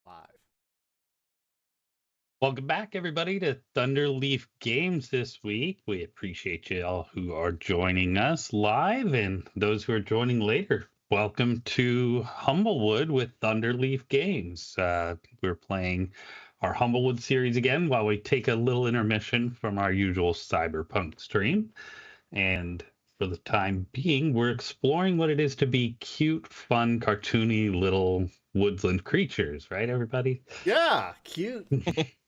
Live. Welcome back, everybody, to Thunderleaf Games this week. We appreciate you all who are joining us live and those who are joining later. Welcome to Humblewood with Thunderleaf Games. We're playing our Humblewood series again while we take a little intermission from our usual cyberpunk stream. And for the time being, we're exploring what it is to be cute, fun, cartoony little woodland creatures, right, everybody? Yeah, cute,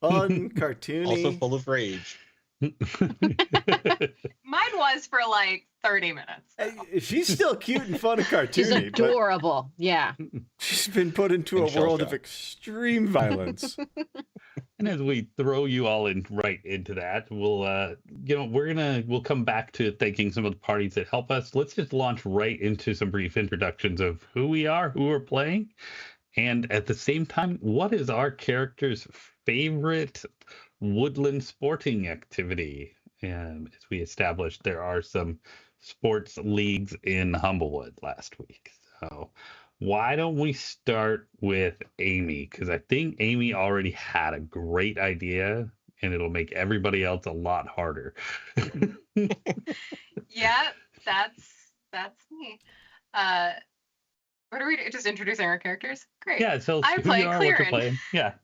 fun, cartoony. Also full of rage. Mine was for like 30 minutes. So. Hey, she's still cute and fun and cartoony. She's adorable. Yeah. She's been put into a world of extreme violence. And as we throw you all right into that, we'll come back to thanking some of the parties that help us. Let's just launch right into some brief introductions of who we are, who we're playing, and at the same time, what is our character's favorite woodland sporting activity? And as we established, there are some sports leagues in Humblewood last week. So why don't we start with Amy? Because I think Amy already had a great idea, and it'll make everybody else a lot harder. Yeah, that's me. What are we doing? Just introducing our characters? Great. Yeah, so I play Clearrun. Yeah.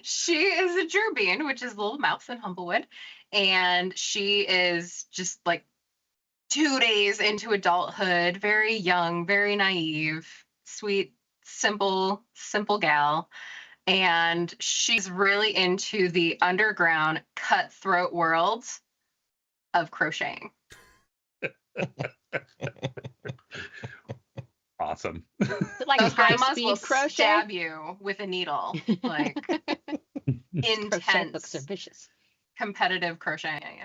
She is a Jerbeen, which is a little mouse in Humblewood, and she is just like 2 days into adulthood, very young, very naive, sweet, simple gal. And she's really into the underground cutthroat world of crocheting. Awesome. Like Those grandmas high-speed will crochet. stab you with a needle, like Crochet books are intense vicious. competitive crocheting.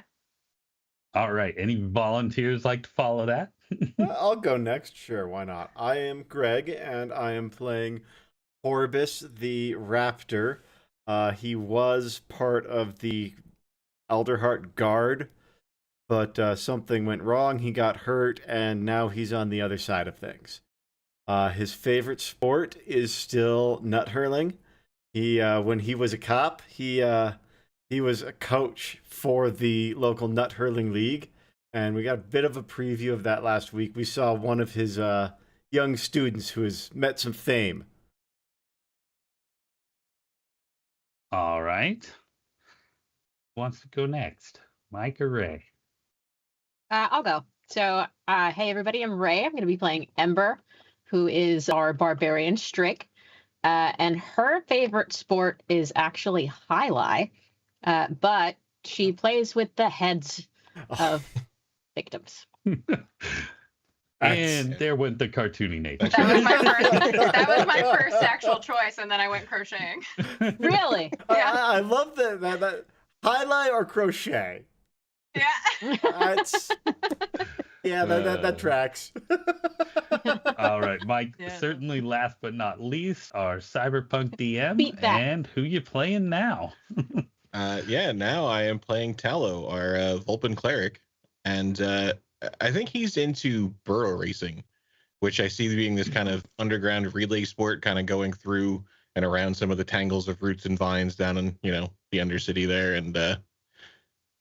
All right. Any volunteers like to follow that? I'll go next. Sure, why not? I am Greg, and I am playing Orbis the Raptor. He was part of the Alderheart Guard, but something went wrong. He got hurt, and now he's on the other side of things. His favorite sport is still nut hurling. When he was a cop, he was a coach for the local nut hurling league, and we got a bit of a preview of that last week. We saw one of his young students who has met some fame. All right. Who wants to go next? Mike or Ray? I'll go. So, hey, everybody, I'm Ray. I'm going to be playing Ember, who is our barbarian Strick. And her favorite sport is actually highlight, but she plays with the heads of victims. And there went the cartoony nature. That was my first actual choice, and then I went crocheting. Really? Yeah. I love that highlight or crochet. Yeah. That tracks. All right, Mike, Yeah. certainly last but not least, our cyberpunk DM. Beat that. And who you playing now? Now I am playing Tallow, our Vulpin cleric, and I think he's into burrow racing, which I see being this kind of underground relay sport, kind of going through and around some of the tangles of roots and vines down in the Undercity there, and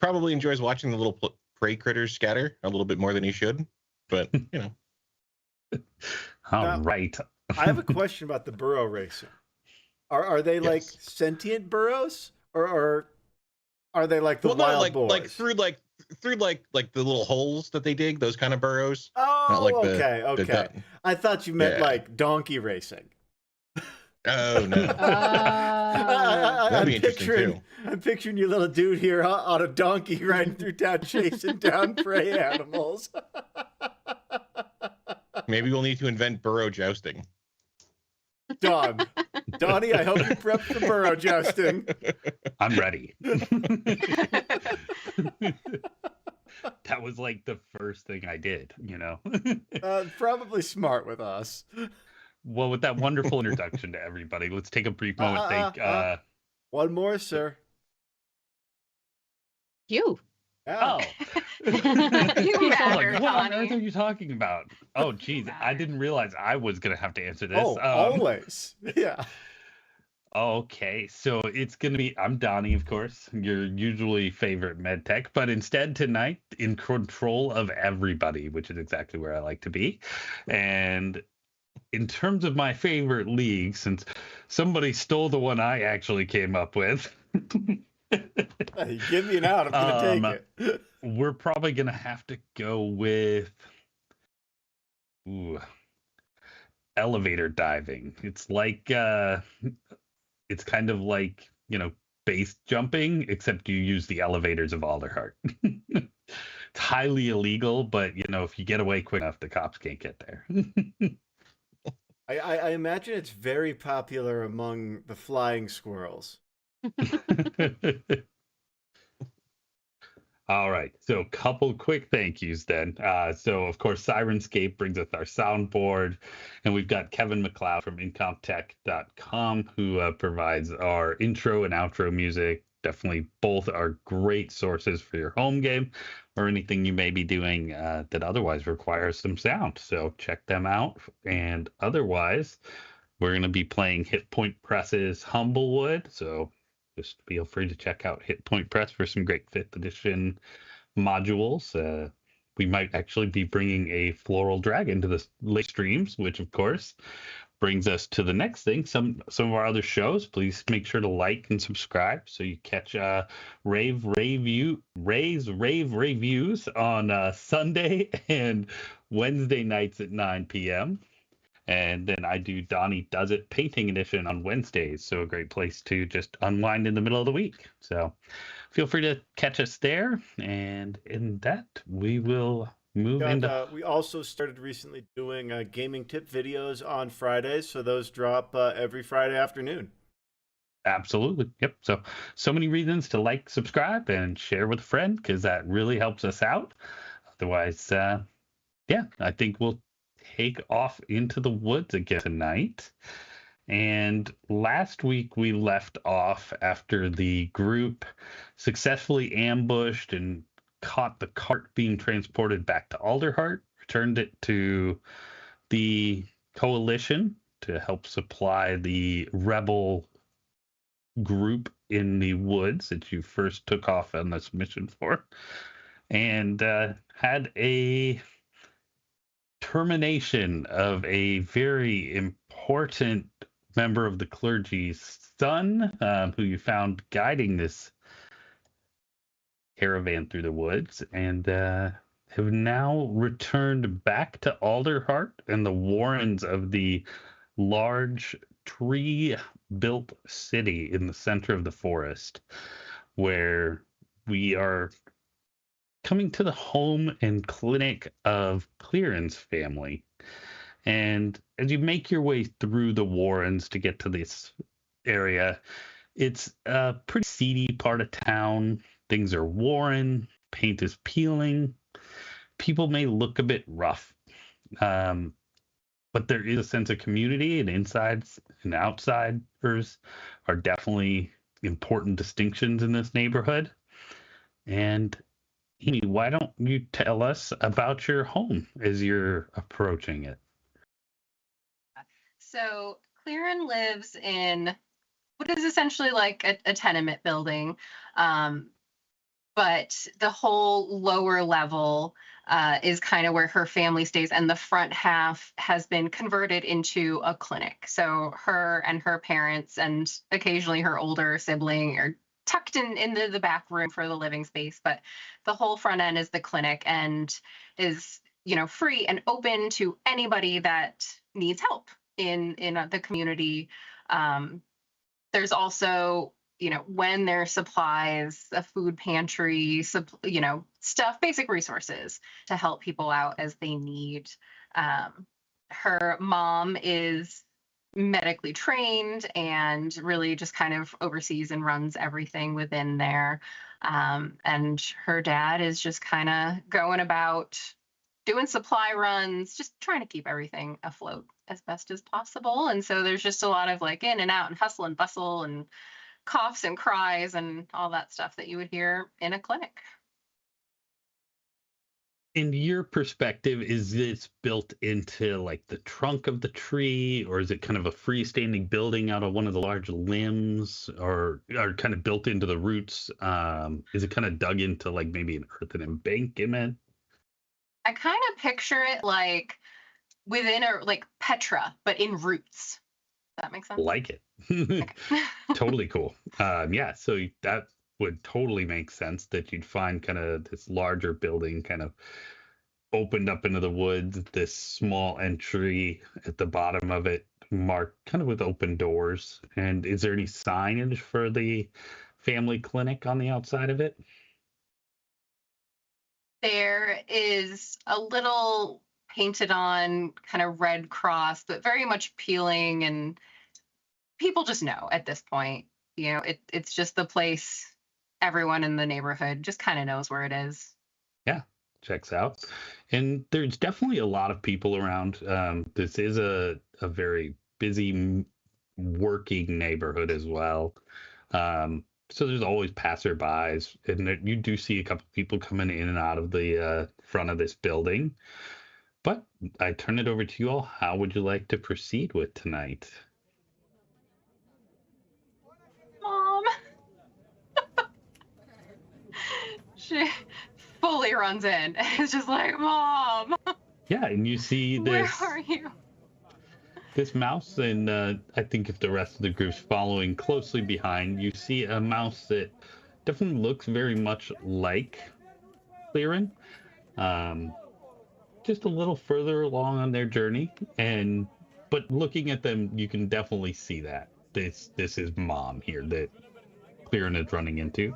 probably enjoys watching the little prey critters scatter a little bit more than he should, but All right. I have a question about the burrow racing. Are they like Yes. sentient burrows, or are they like the wild boys? like through the little holes that they dig, those kind of burrows. Oh, Not like okay. I thought you meant Yeah. like donkey racing. Oh no. That'd be interesting too. I'm picturing your little dude here on a donkey riding through town chasing down prey animals. Maybe we'll need to invent burrow jousting. Done. Donnie, I hope you prepped for burrow jousting. I'm ready. That was like the first thing I did, Probably smart with us. Well, with that wonderful introduction to everybody, let's take a brief moment. Thank One more, sir. You. Yeah. Oh. You I was matter, like, what on Donnie. earth are you talking about? Oh, geez, I didn't realize I was going to have to answer this. Oh, always. Yeah. Okay, so it's gonna be I'm Donnie, of course, your usually favorite med tech, but instead tonight in control of everybody, which is exactly where I like to be. And in terms of my favorite league, since somebody stole the one I actually came up with, Hey, give me an out. I'm gonna take um, it. we're probably gonna have to go with ooh, elevator diving. It's kind of like, base jumping, except you use the elevators of Alderheart. It's highly illegal, but if you get away quick enough, the cops can't get there. I imagine it's very popular among the flying squirrels. All right, so couple quick thank yous then. So of course, Sirenscape brings us our soundboard, and we've got Kevin McLeod from incomtech.com who provides our intro and outro music. Definitely both are great sources for your home game or anything you may be doing that otherwise requires some sound. So check them out. And otherwise, we're going to be playing Hit Point Press's Humblewood. So just feel free to check out Hit Point Press for some great 5th edition modules. We might actually be bringing a floral dragon to the late streams, which of course brings us to the next thing. Some of our other shows. Please make sure to like and subscribe so you catch Ray's rave reviews on Sunday and Wednesday nights at 9 p.m. And then I do Donnie Does It Painting Edition on Wednesdays. So a great place to just unwind in the middle of the week. So feel free to catch us there. And in that, we will move into. We also started recently doing gaming tip videos on Fridays, so those drop every Friday afternoon. Absolutely. Yep. So many reasons to like, subscribe, and share with a friend because that really helps us out. Otherwise, yeah, I think we'll take off into the woods again tonight. And last week we left off after the group successfully ambushed and caught the cart being transported back to Alderheart, returned it to the coalition to help supply the rebel group in the woods that you first took off on this mission for, and had a termination of a very important member of the clergy's son, who you found guiding this caravan through the woods, and have now returned back to Alderheart and the warrens of the large tree-built city in the center of the forest, where we are coming to the home and clinic of Clearrun's family. And as you make your way through the warrens to get to this area, it's a pretty seedy part of town. Things are worn, paint is peeling. People may look a bit rough, but there is a sense of community, and insides and outsiders are definitely important distinctions in this neighborhood. And Amy, why don't you tell us about your home as you're approaching it? So Clearrun lives in what is essentially like a tenement building, but the whole lower level is kind of where her family stays, and the front half has been converted into a clinic. So her and her parents and occasionally her older sibling are tucked into the back room for the living space, but the whole front end is the clinic and is free and open to anybody that needs help in the community. There's also when there's supplies, a food pantry, stuff, basic resources to help people out as they need. Her mom is medically trained and really just kind of oversees and runs everything within there. And her dad is just kind of going about doing supply runs, just trying to keep everything afloat as best as possible. And so there's just a lot of like in and out and hustle and bustle and coughs and cries and all that stuff that you would hear in a clinic. In your perspective, is this built into like the trunk of the tree, or is it kind of a freestanding building out of one of the large limbs, or kind of built into the roots? Is it kind of dug into like maybe an earthen embankment? I kind of picture it like within a like Petra, but in roots. Does that make sense? Like it. Okay. Totally cool. Yeah, so that would totally make sense that you'd find kind of this larger building kind of opened up into the woods, this small entry at the bottom of it marked kind of with open doors. And is there any signage for the family clinic on the outside of it? There is a little painted on kind of red cross, but very much peeling, and people just know at this point. It's just the place everyone in the neighborhood just kind of knows where it is. Yeah, checks out. And there's definitely a lot of people around. This is a very busy working neighborhood as well. So there's always passerbys, and you do see a couple people coming in and out of the front of this building. But I turn it over to you all. How would you like to proceed with tonight? Mom. She fully runs in. It's just like, Mom, Yeah, and you see where this are you? this mouse, and I think if the rest of the group's following closely behind, you see a mouse that definitely looks very much like Clearrun. Just a little further along on their journey, but looking at them, you can definitely see that this is Mom here that Clearrun is running into.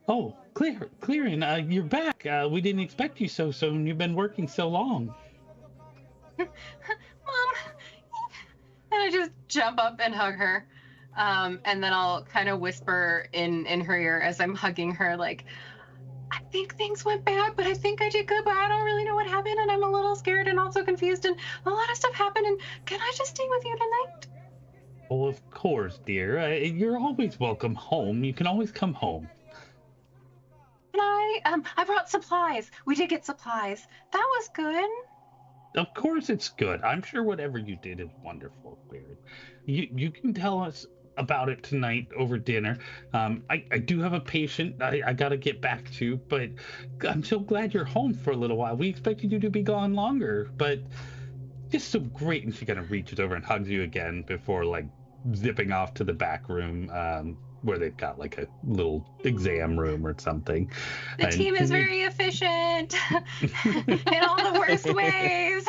Oh, Clearrun, you're back. We didn't expect you so soon. You've been working so long. Mom. And I just jump up and hug her. And then I'll kind of whisper in her ear as I'm hugging her, like, I think things went bad, but I think I did good, but I don't really know what happened, and I'm a little scared and also confused, and a lot of stuff happened, and can I just stay with you tonight? Oh, of course, dear. You're always welcome home. You can always come home. And I brought supplies. We did get supplies. That was good. Of course it's good. I'm sure whatever you did is wonderful, Clearrun. You can tell us about it tonight over dinner. I do have a patient I got to get back to, but I'm so glad you're home for a little while. We expected you to be gone longer, but just so great. And she kind of reaches over and hugs you again before like zipping off to the back room, where they've got like a little exam room or something. The team is very efficient in all the worst ways.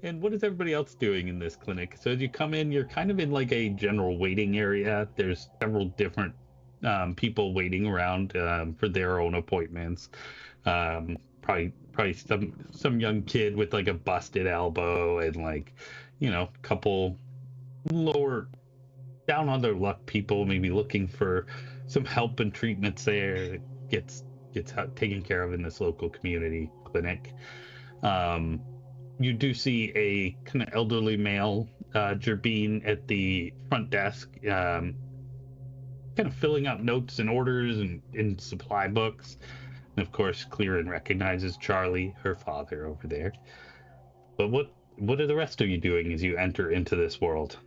And what is everybody else doing in this clinic? So as you come in, you're kind of in like a general waiting area. There's several different people waiting around for their own appointments. Probably some young kid with like a busted elbow, and like, a couple lower down on their luck people maybe looking for some help and treatments there. Gets taken care of in this local community clinic. You do see a kind of elderly male, Jerbeen, at the front desk, kind of filling out notes and orders and in supply books. And of course, Clearrun recognizes Charlie, her father, over there. But what are the rest of you doing as you enter into this world?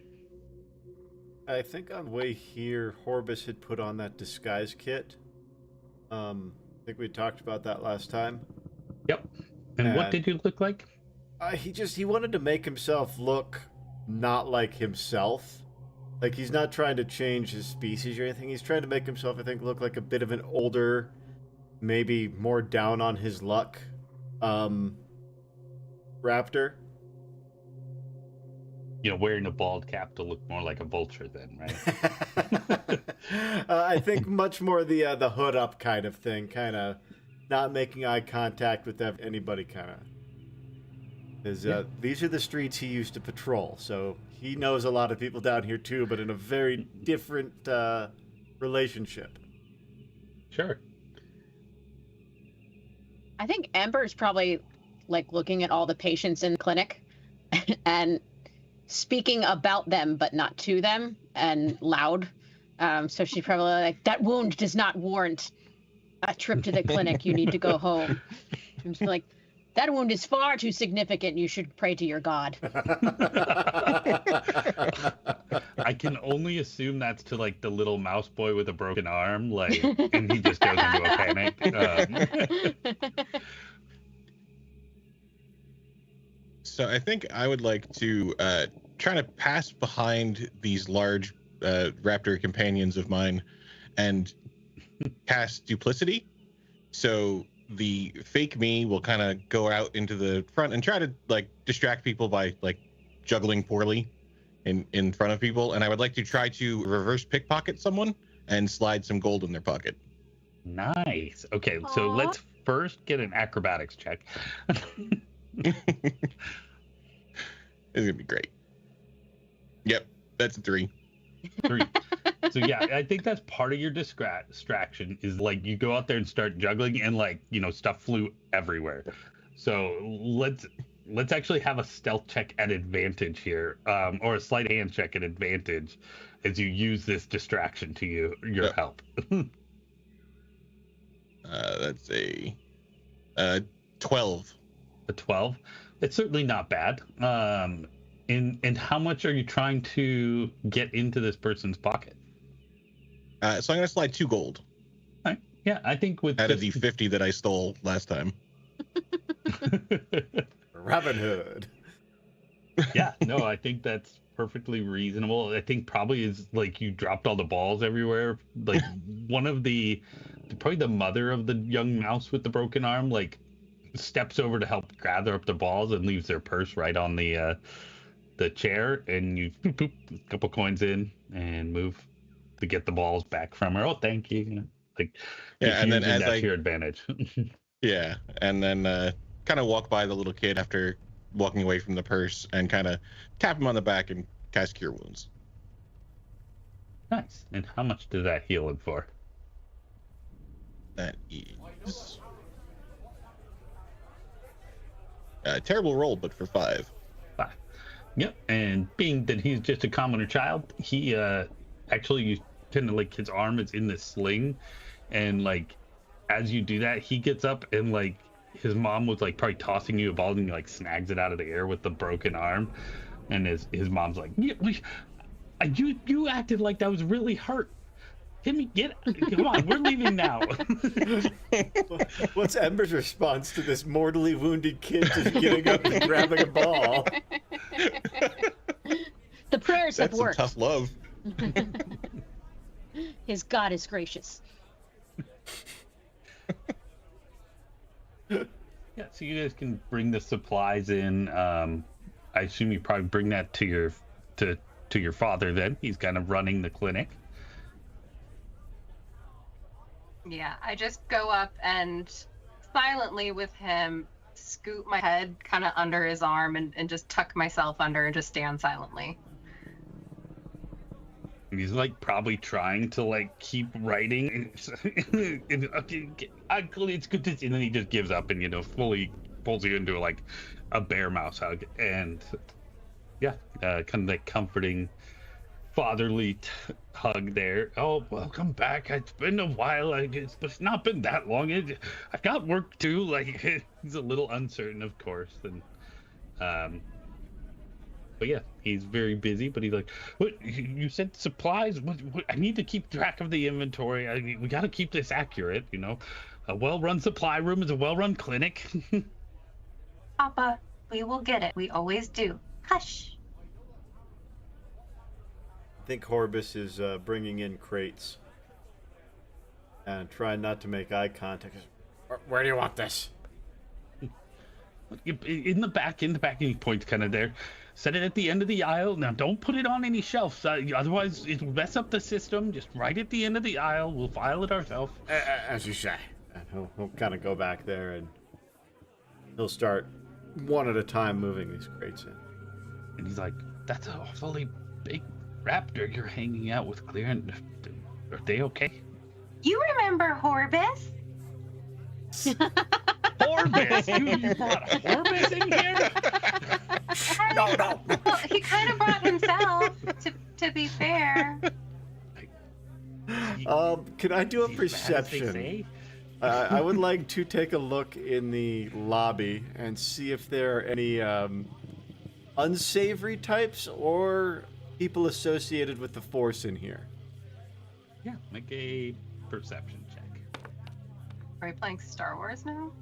I think on the way here, Horbus had put on that disguise kit. I think we talked about that last time. Yep. And what did you look like? He wanted to make himself look not like himself. Like, he's not trying to change his species or anything. He's trying to make himself, I think, look like a bit of an older, maybe more down on his luck, raptor. Wearing a bald cap to look more like a vulture then, right? I think much more the hood up kind of thing, kind of not making eye contact with anybody, kind of. These are the streets he used to patrol, so he knows a lot of people down here too, but in a very different relationship. Sure. I think Ember's probably like looking at all the patients in the clinic and speaking about them, but not to them, and loud. So she's probably like, that wound does not warrant a trip to the clinic. You need to go home. I'm just like, that wound is far too significant. You should pray to your god. I can only assume that's to like the little mouse boy with a broken arm, like, and he just goes into a panic. So I think I would like to try to pass behind these large raptor companions of mine and cast duplicity. So the fake me will kind of go out into the front and try to like distract people by like juggling poorly in front of people. And I would like to try to reverse pickpocket someone and slide some gold in their pocket. Nice. Okay, Aww. so let's first get an acrobatics check. It's gonna be great. Yep, that's a 3. 3. So yeah, I think that's part of your distraction is like you go out there and start juggling and like, you know, stuff flew everywhere. So let's actually have a stealth check at advantage here, or a sleight of hand check at advantage as you use this distraction to your help. That's a 12. A 12. It's certainly not bad. And how much are you trying to get into this person's pocket? So I'm going to slide 2 gold. Right. Yeah, I think with out of the 50 that I stole last time. Robin Hood. Yeah, no, I think that's perfectly reasonable. I think probably is like you dropped all the balls everywhere. Like one of probably the mother of the young mouse with the broken arm, like steps over to help gather up the balls and leaves their purse right on the chair, and you boop, boop, a couple coins in and move to get the balls back from her. Oh, thank you. Like, yeah, and then as to your advantage. Yeah, and then kind of walk by the little kid after walking away from the purse and kind of tap him on the back and cast Cure Wounds. Nice. And how much did that heal him for? That is a terrible roll, but for 5. 5. Yep. And being that he's just a commoner child, he actually you tend to like his arm is in this sling, and like as you do that, he gets up and like his mom was like probably tossing you a ball and he like snags it out of the air with the broken arm, and his mom's like, yeah, you acted like that was really hurt. Timmy, come on, we're leaving now. What's Ember's response to this mortally wounded kid just getting up and grabbing a ball? The prayers have That's some worked. tough love. His God is gracious. Yeah, so you guys can bring the supplies in. I assume you probably bring that to your father. Then he's kind of running the clinic. Yeah, I just go up and silently with him scoot my head kind of under his arm and just tuck myself under and just stand silently. And he's like probably trying to like keep writing. And, okay, Uncle, it's good to see. And then he just gives up and fully pulls you into like a bear mouse hug. And yeah, kind of like comforting fatherly hug there. Oh, welcome back. It's been a while. It's not been that long. I've got work too. Like he's a little uncertain, of course, and but yeah, he's very busy. But he's like, "What? You said supplies? What? I need to keep track of the inventory. We got to keep this accurate. A well-run supply room is a well-run clinic." Papa, we will get it. We always do. Hush. I think Horbus is bringing in crates and trying not to make eye contact. Where do you want this? In the back, and he points kind of there. Set it at the end of the aisle. Now, don't put it on any shelves. Otherwise, it'll mess up the system. Just right at the end of the aisle. We'll file it ourselves. As you say. And he'll kind of go back there and he'll start one at a time moving these crates in. And he's like, that's an awfully big raptor you're hanging out with, Clearrun. Are they okay? You remember Horbus? Horbus? You brought Horbus in here? No. Well, he kind of brought himself, to be fair. Can I do a As bad as they perception? say. I would like to take a look in the lobby and see if there are any unsavory types or people associated with the Force in here. Yeah, make a perception check. Are we playing Star Wars now?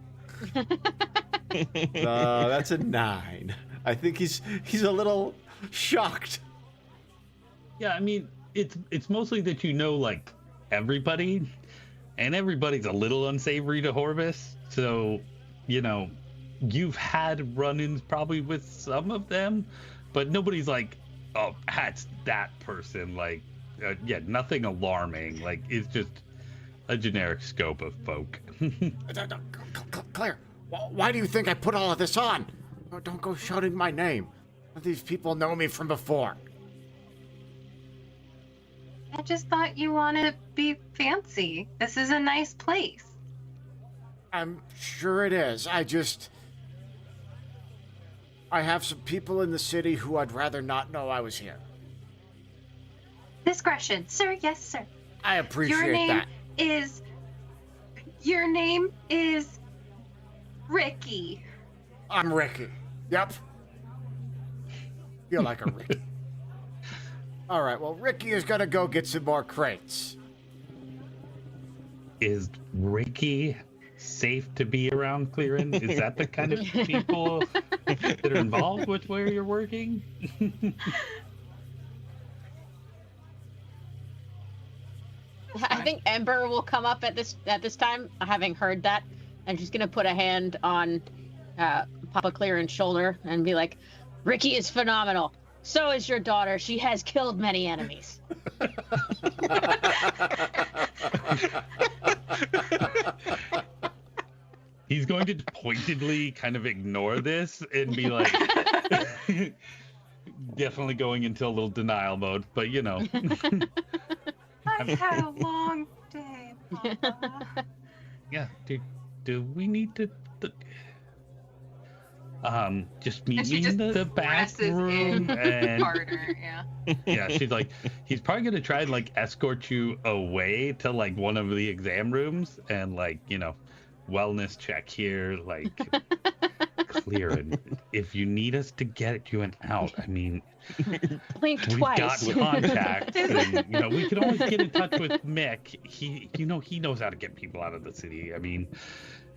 That's a 9. I think he's a little shocked. Yeah, I mean, it's mostly that you know, like, everybody, and everybody's a little unsavory to Horbus, so, you know, you've had run-ins probably with some of them, but nobody's like, oh, that's that person, like, yeah, nothing alarming, like, it's just a generic scope of folk. Claire, why do you think I put all of this on? Don't go shouting my name. These people know me from before. I just thought you wanted to be fancy. This is a nice place. I'm sure it is. I have some people in the city who I'd rather not know I was here. Discretion, sir. Yes, sir. I appreciate that. Your name is Ricky. I'm Ricky. Yep. Feel like a Ricky. All right, well, Ricky is gonna go get some more crates. Is Ricky safe to be around, Clearrun? Is that the kind of people that are involved with where you're working? I think Ember will come up at this time, having heard that, and she's gonna put a hand on Papa Clearrun's shoulder and be like, "Ricky is phenomenal. So is your daughter. She has killed many enemies." He's going to pointedly kind of ignore this and be like, definitely going into a little denial mode, but you know. I've had a long day, Papa. Yeah, do we need to just meet And she me just in the back presses room in and harder, yeah. yeah, she's like, he's probably gonna try and like escort you away to like one of the exam rooms and like, you know, wellness check here, like Clearrun. If you need us to get you an out, I mean, Blink we've twice. got contacts, and you know, we can always get in touch with Mick. He knows how to get people out of the city. I mean,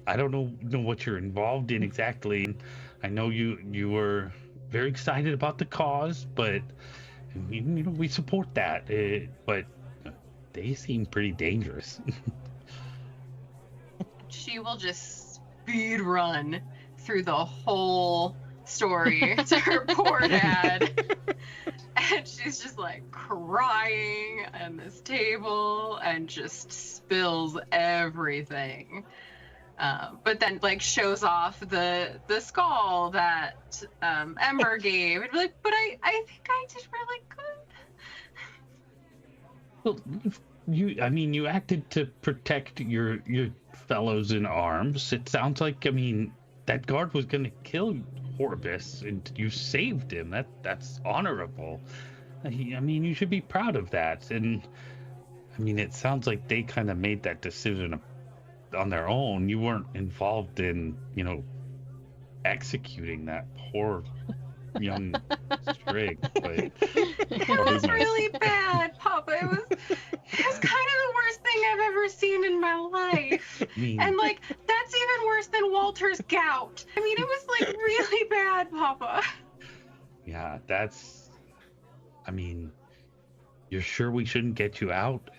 I don't know what you're involved in exactly. I know you were very excited about the cause, but you know, we support that. But they seem pretty dangerous. She will just speed run through the whole story to her poor dad. And she's just like crying on this table and just spills everything. But then like shows off the skull that Ember gave. And be like, but I think I did really good. Well, you acted to protect your fellows in arms. It sounds like, I mean, that guard was going to kill Horbus, and you saved him. That's honorable. I mean, you should be proud of that. And I mean, it sounds like they kind of made that decision on their own. You weren't involved in, you know, executing that poor young strig. But It was really bad, Papa. It was kind of the worst thing I've ever seen in my life. I mean, And like that's even worse than Walter's gout. I mean, it was like really bad, Papa. yeah, that's. I mean, you're sure we shouldn't get you out?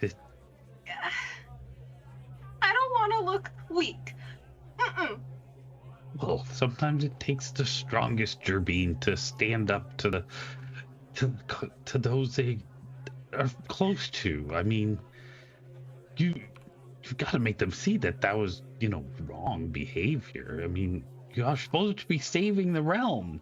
I don't want to look weak. Mm-mm. Well, sometimes it takes the strongest Jerbeen to stand up to those they are close to. I mean, you've got to make them see that was, you know, wrong behavior. I mean, you are supposed to be saving the realm.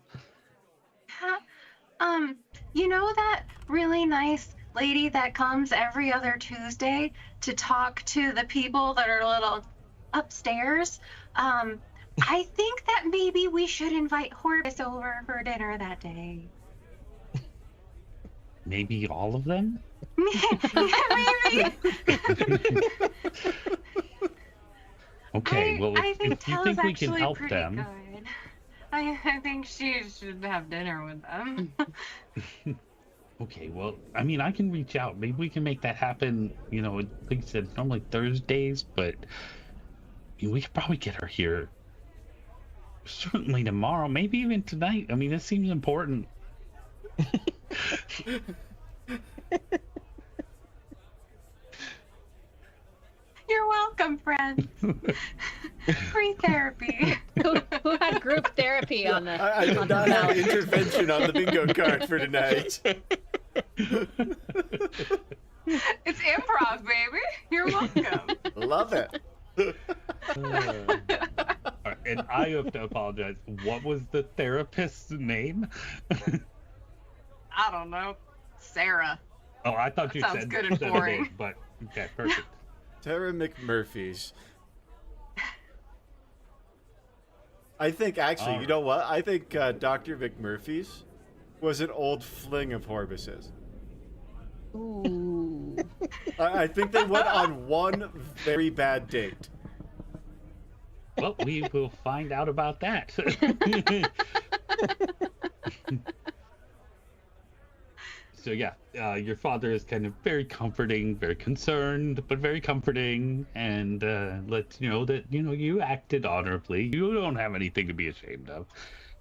You know that really nice lady that comes every other Tuesday to talk to the people that are a little upstairs? I think that maybe we should invite Horbus over for dinner that day. Maybe all of them? Maybe. Okay, well, I think if you Tella's think we can actually help pretty them, good. I think she should have dinner with them. okay, well, I mean, I can reach out. Maybe we can make that happen. You know, like I said, normally Thursdays, but I mean, we could probably get her here certainly tomorrow, maybe even tonight. I mean, this seems important. You're welcome, friends. Free therapy. Who had group therapy on the? I did on the not have ballot? intervention on the bingo card for tonight. It's improv, baby. You're welcome. Love it. All right, and I have to apologize. What was the therapist's name? I don't know. Sarah. Oh, I thought you Sounds said good and said the boring. name, but okay, perfect. Tara McMurphy's. I think, actually, you know what? I think Dr. McMurphy's was an old fling of Horbus's. Ooh. I think they went on one very bad date. Well, we will find out about that. So yeah, your father is kind of very comforting, very concerned, but very comforting, and lets you know that you acted honorably. You don't have anything to be ashamed of,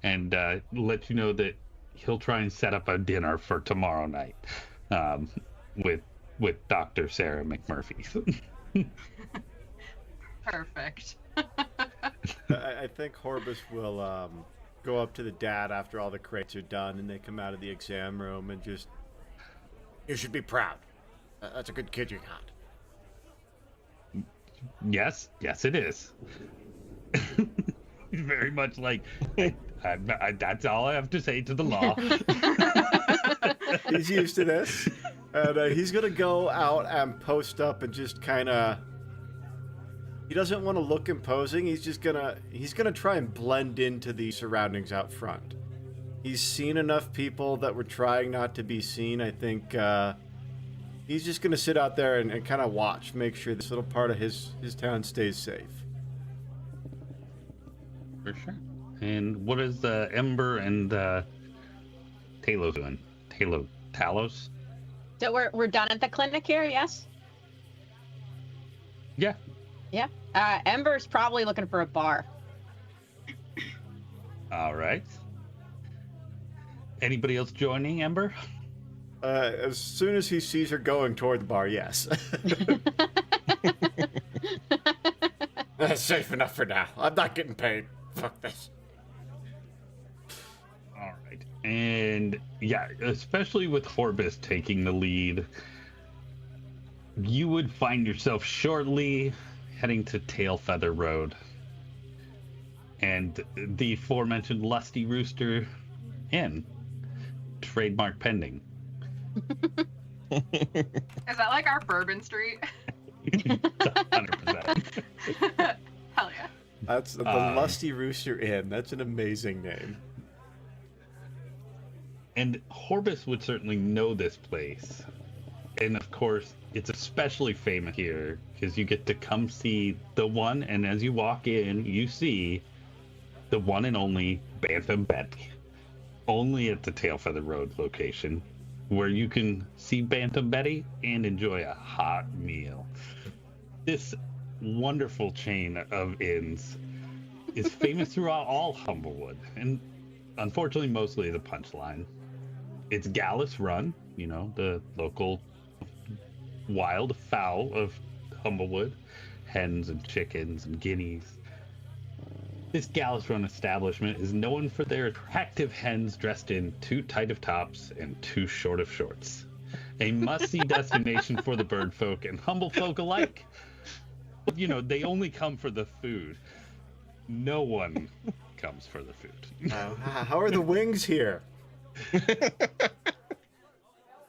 and let you know that he'll try and set up a dinner for tomorrow night with Dr. Sarah McMurphy. Perfect. I think Horbus will go up to the dad after all the crates are done and they come out of the exam room and just... You should be proud. That's a good kid you got. Yes, it is. Very much like, that's all I have to say to the law. He's used to this. And he's going to go out and post up and just kind of... He doesn't want to look imposing. He's gonna try and blend into the surroundings out front. He's seen enough people that were trying not to be seen. I think he's just gonna sit out there and kind of watch, make sure this little part of his town stays safe. For sure. And what is Ember and Talos doing? Talos? So we're done at the clinic here, yes? Yeah. Yeah. Ember's probably looking for a bar. All right. Anybody else joining, Ember? As soon as he sees her going toward the bar, yes. That's safe enough for now. I'm not getting paid. Fuck this. All right. And yeah, especially with Horbus taking the lead, you would find yourself shortly heading to Tailfeather Road. And the aforementioned Lusty Rooster Inn. Trademark pending. Is that like our Bourbon Street? 100%. Hell yeah. That's the Lusty Rooster Inn. That's an amazing name. And Horbus would certainly know this place. And of course, it's especially famous here because you get to come see the one, and as you walk in, you see the one and only Bantam Betty. Only at the Tailfeather Road location, where you can see Bantam Betty and enjoy a hot meal. This wonderful chain of inns is famous throughout all Humblewood, and unfortunately mostly the Punchline. It's Gallus Run, the local wild fowl of Humblewood, hens and chickens and guineas. This Gallus Run establishment is known for their attractive hens dressed in too tight of tops and too short of shorts. A must-see destination for the bird folk and humble folk alike. They only come for the food. No one comes for the food. How are the wings here?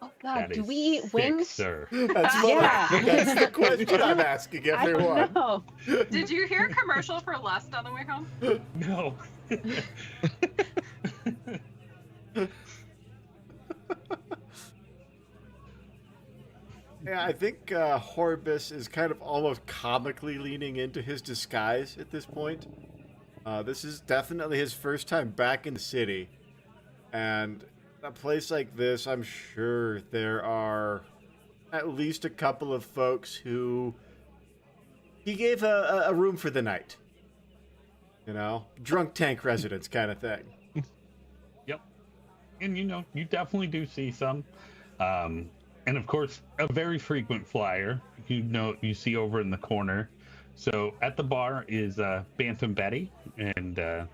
Oh God, That do is we eat sick, wings? sir. That's the question I'm asking I everyone. don't know. Did you hear a commercial for Lust on the way home? No. I think Horbus is kind of almost comically leaning into his disguise at this point. This is definitely his first time back in the city. And a place like this, I'm sure there are at least a couple of folks who he gave a room for the night. You know, drunk tank residents kind of thing. Yep. And you definitely do see some. And of course, a very frequent flyer, you see over in the corner. So at the bar is Bantam Betty, and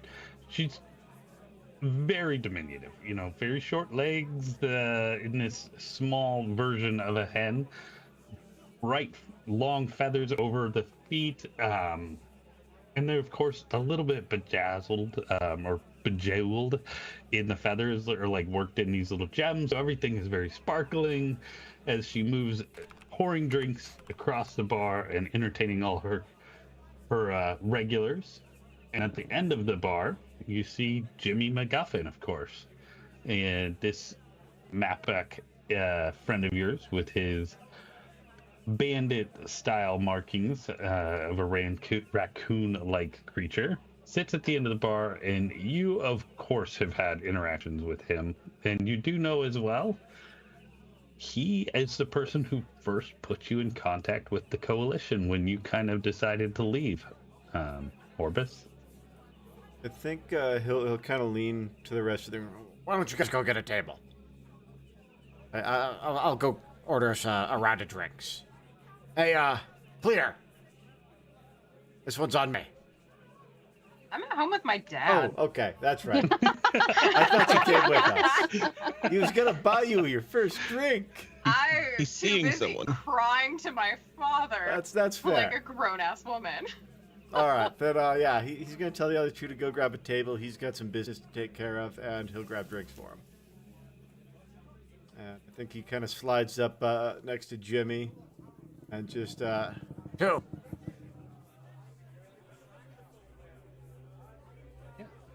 she's very diminutive, very short legs in this small version of a hen, bright long feathers over the feet, and they're of course a little bit bedazzled or bejeweled in the feathers, that are like worked in these little gems. So everything is very sparkling as she moves, pouring drinks across the bar and entertaining all her regulars. And at the end of the bar, you see Jimmy MacGuffin, of course, and this mapback friend of yours with his bandit-style markings of a raccoon-like creature sits at the end of the bar, and you, of course, have had interactions with him. And you do know as well, he is the person who first put you in contact with the Coalition when you kind of decided to leave, Orbis. I think he'll kind of lean to the rest of the room. Why don't you guys go get a table? I'll go order us a round of drinks. Hey, Clear. This one's on me. I'm at home with my dad. Oh, okay, that's right. I thought you came with us. He was gonna buy you your first drink. He's seeing busy someone. crying to my father. That's fair. Like a grown-ass woman. All right, then yeah, he's gonna tell the other two to go grab a table. He's got some business to take care of, and he'll grab drinks for him. I think he kind of slides up next to Jimmy, and just Two.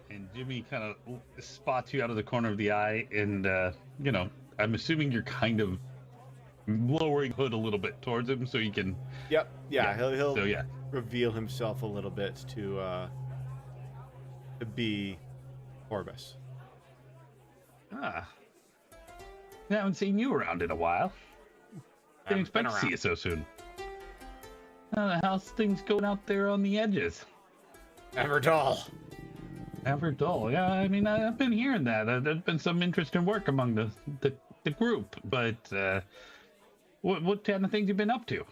And Jimmy kind of spots you out of the corner of the eye, and I'm assuming you're kind of lowering hood a little bit towards him so you can. Yep, yeah, he'll So yeah, reveal himself a little bit to be Orbis. I haven't seen you around in a while. Didn't expect to see around. you so soon. How's things going out there on the edges? Never dull. Never dull. Yeah, I mean, I've been hearing that. There's been some interesting work among the group, but what kind of things you been up to?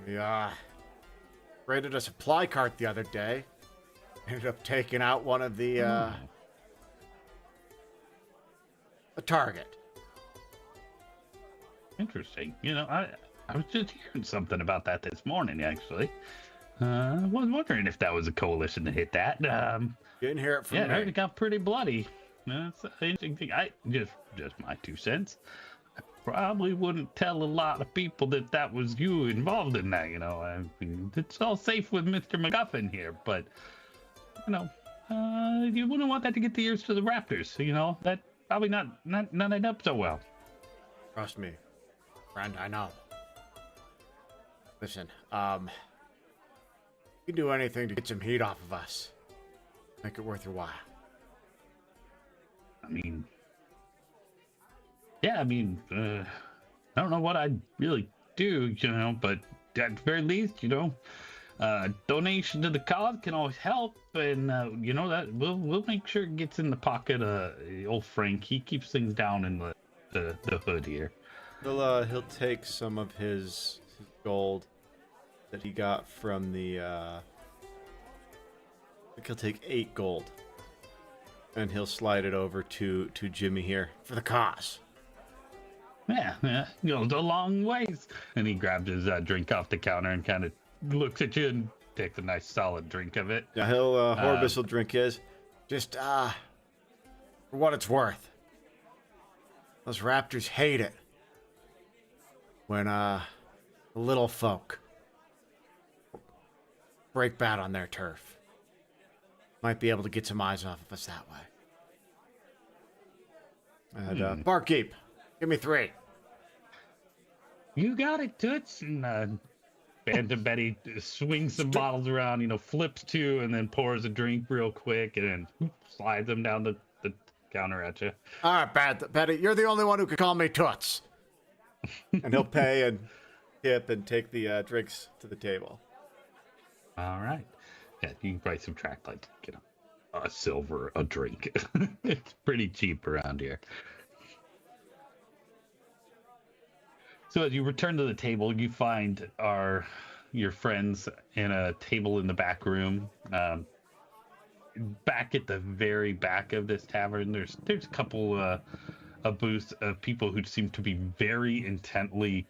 We raided a supply cart the other day. Ended up taking out one of the a target. Interesting. I was just hearing something about that this morning, actually. I was wondering if that was a coalition that hit that. Didn't hear it from Yeah, I heard me. it got pretty bloody. That's an interesting thing. I just my 2 cents. I probably wouldn't tell a lot of people that was you involved in that. I mean, it's all safe with Mr. MacGuffin here, but you wouldn't want that to get the ears to the Raptors. That probably not end up so well. Trust me, friend. I know. Listen, you can do anything to get some heat off of us. Make it worth your while. I mean, yeah, I don't know what I'd really do, but at the very least, donation to the cause can always help, and that we'll make sure it gets in the pocket of old Frank. He keeps things down in the hood here. He'll take some of his gold that he got from the I think he'll take 8 gold, and he'll slide it over to Jimmy here. For the cause. Yeah, goes a long ways. And he grabs his drink off the counter and kind of looks at you and takes a nice solid drink of it. Yeah, Horbis will drink his. Just, for what it's worth. Those raptors hate it. When, the little folk break bad on their turf. Might be able to get some eyes off of us that way. And, barkeep, give me 3. You got it, Toots. And Phantom Betty swings some bottles around, flips two, and then pours a drink real quick, and then slides them down the counter at you. All right, Betty, you're the only one who can call me Toots. And he'll pay and tip and take the drinks to the table. All right. Yeah, you can probably subtract a silver a drink. It's pretty cheap around here. So as you return to the table, you find your friends in a table in the back room. Back at the very back of this tavern, there's a couple of booths of people who seem to be very intently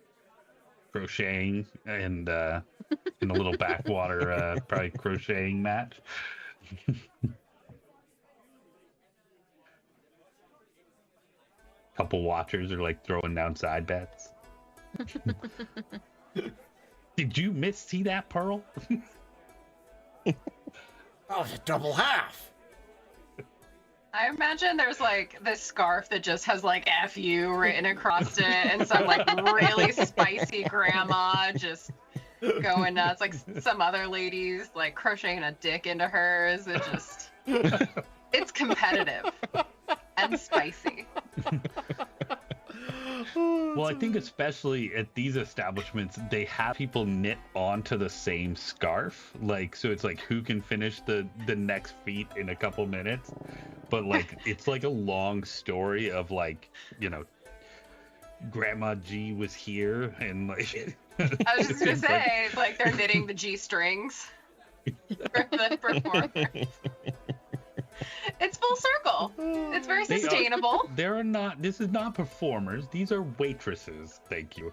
crocheting and in a little backwater probably crocheting match. Couple watchers are throwing down side bets. Did you see that, Pearl? Oh, it's a double half. I imagine there's this scarf that just has F you written across it, and some really spicy grandma just going nuts. Some other ladies crocheting a dick into hers. It's competitive and spicy. Well, I think especially at these establishments, they have people knit onto the same scarf. So it's who can finish the next feat in a couple minutes. But it's a long story of Grandma G was here and I was just gonna say, they're knitting the G strings for the performers. It's full circle. It's very sustainable. This is not performers. These are waitresses. Thank you.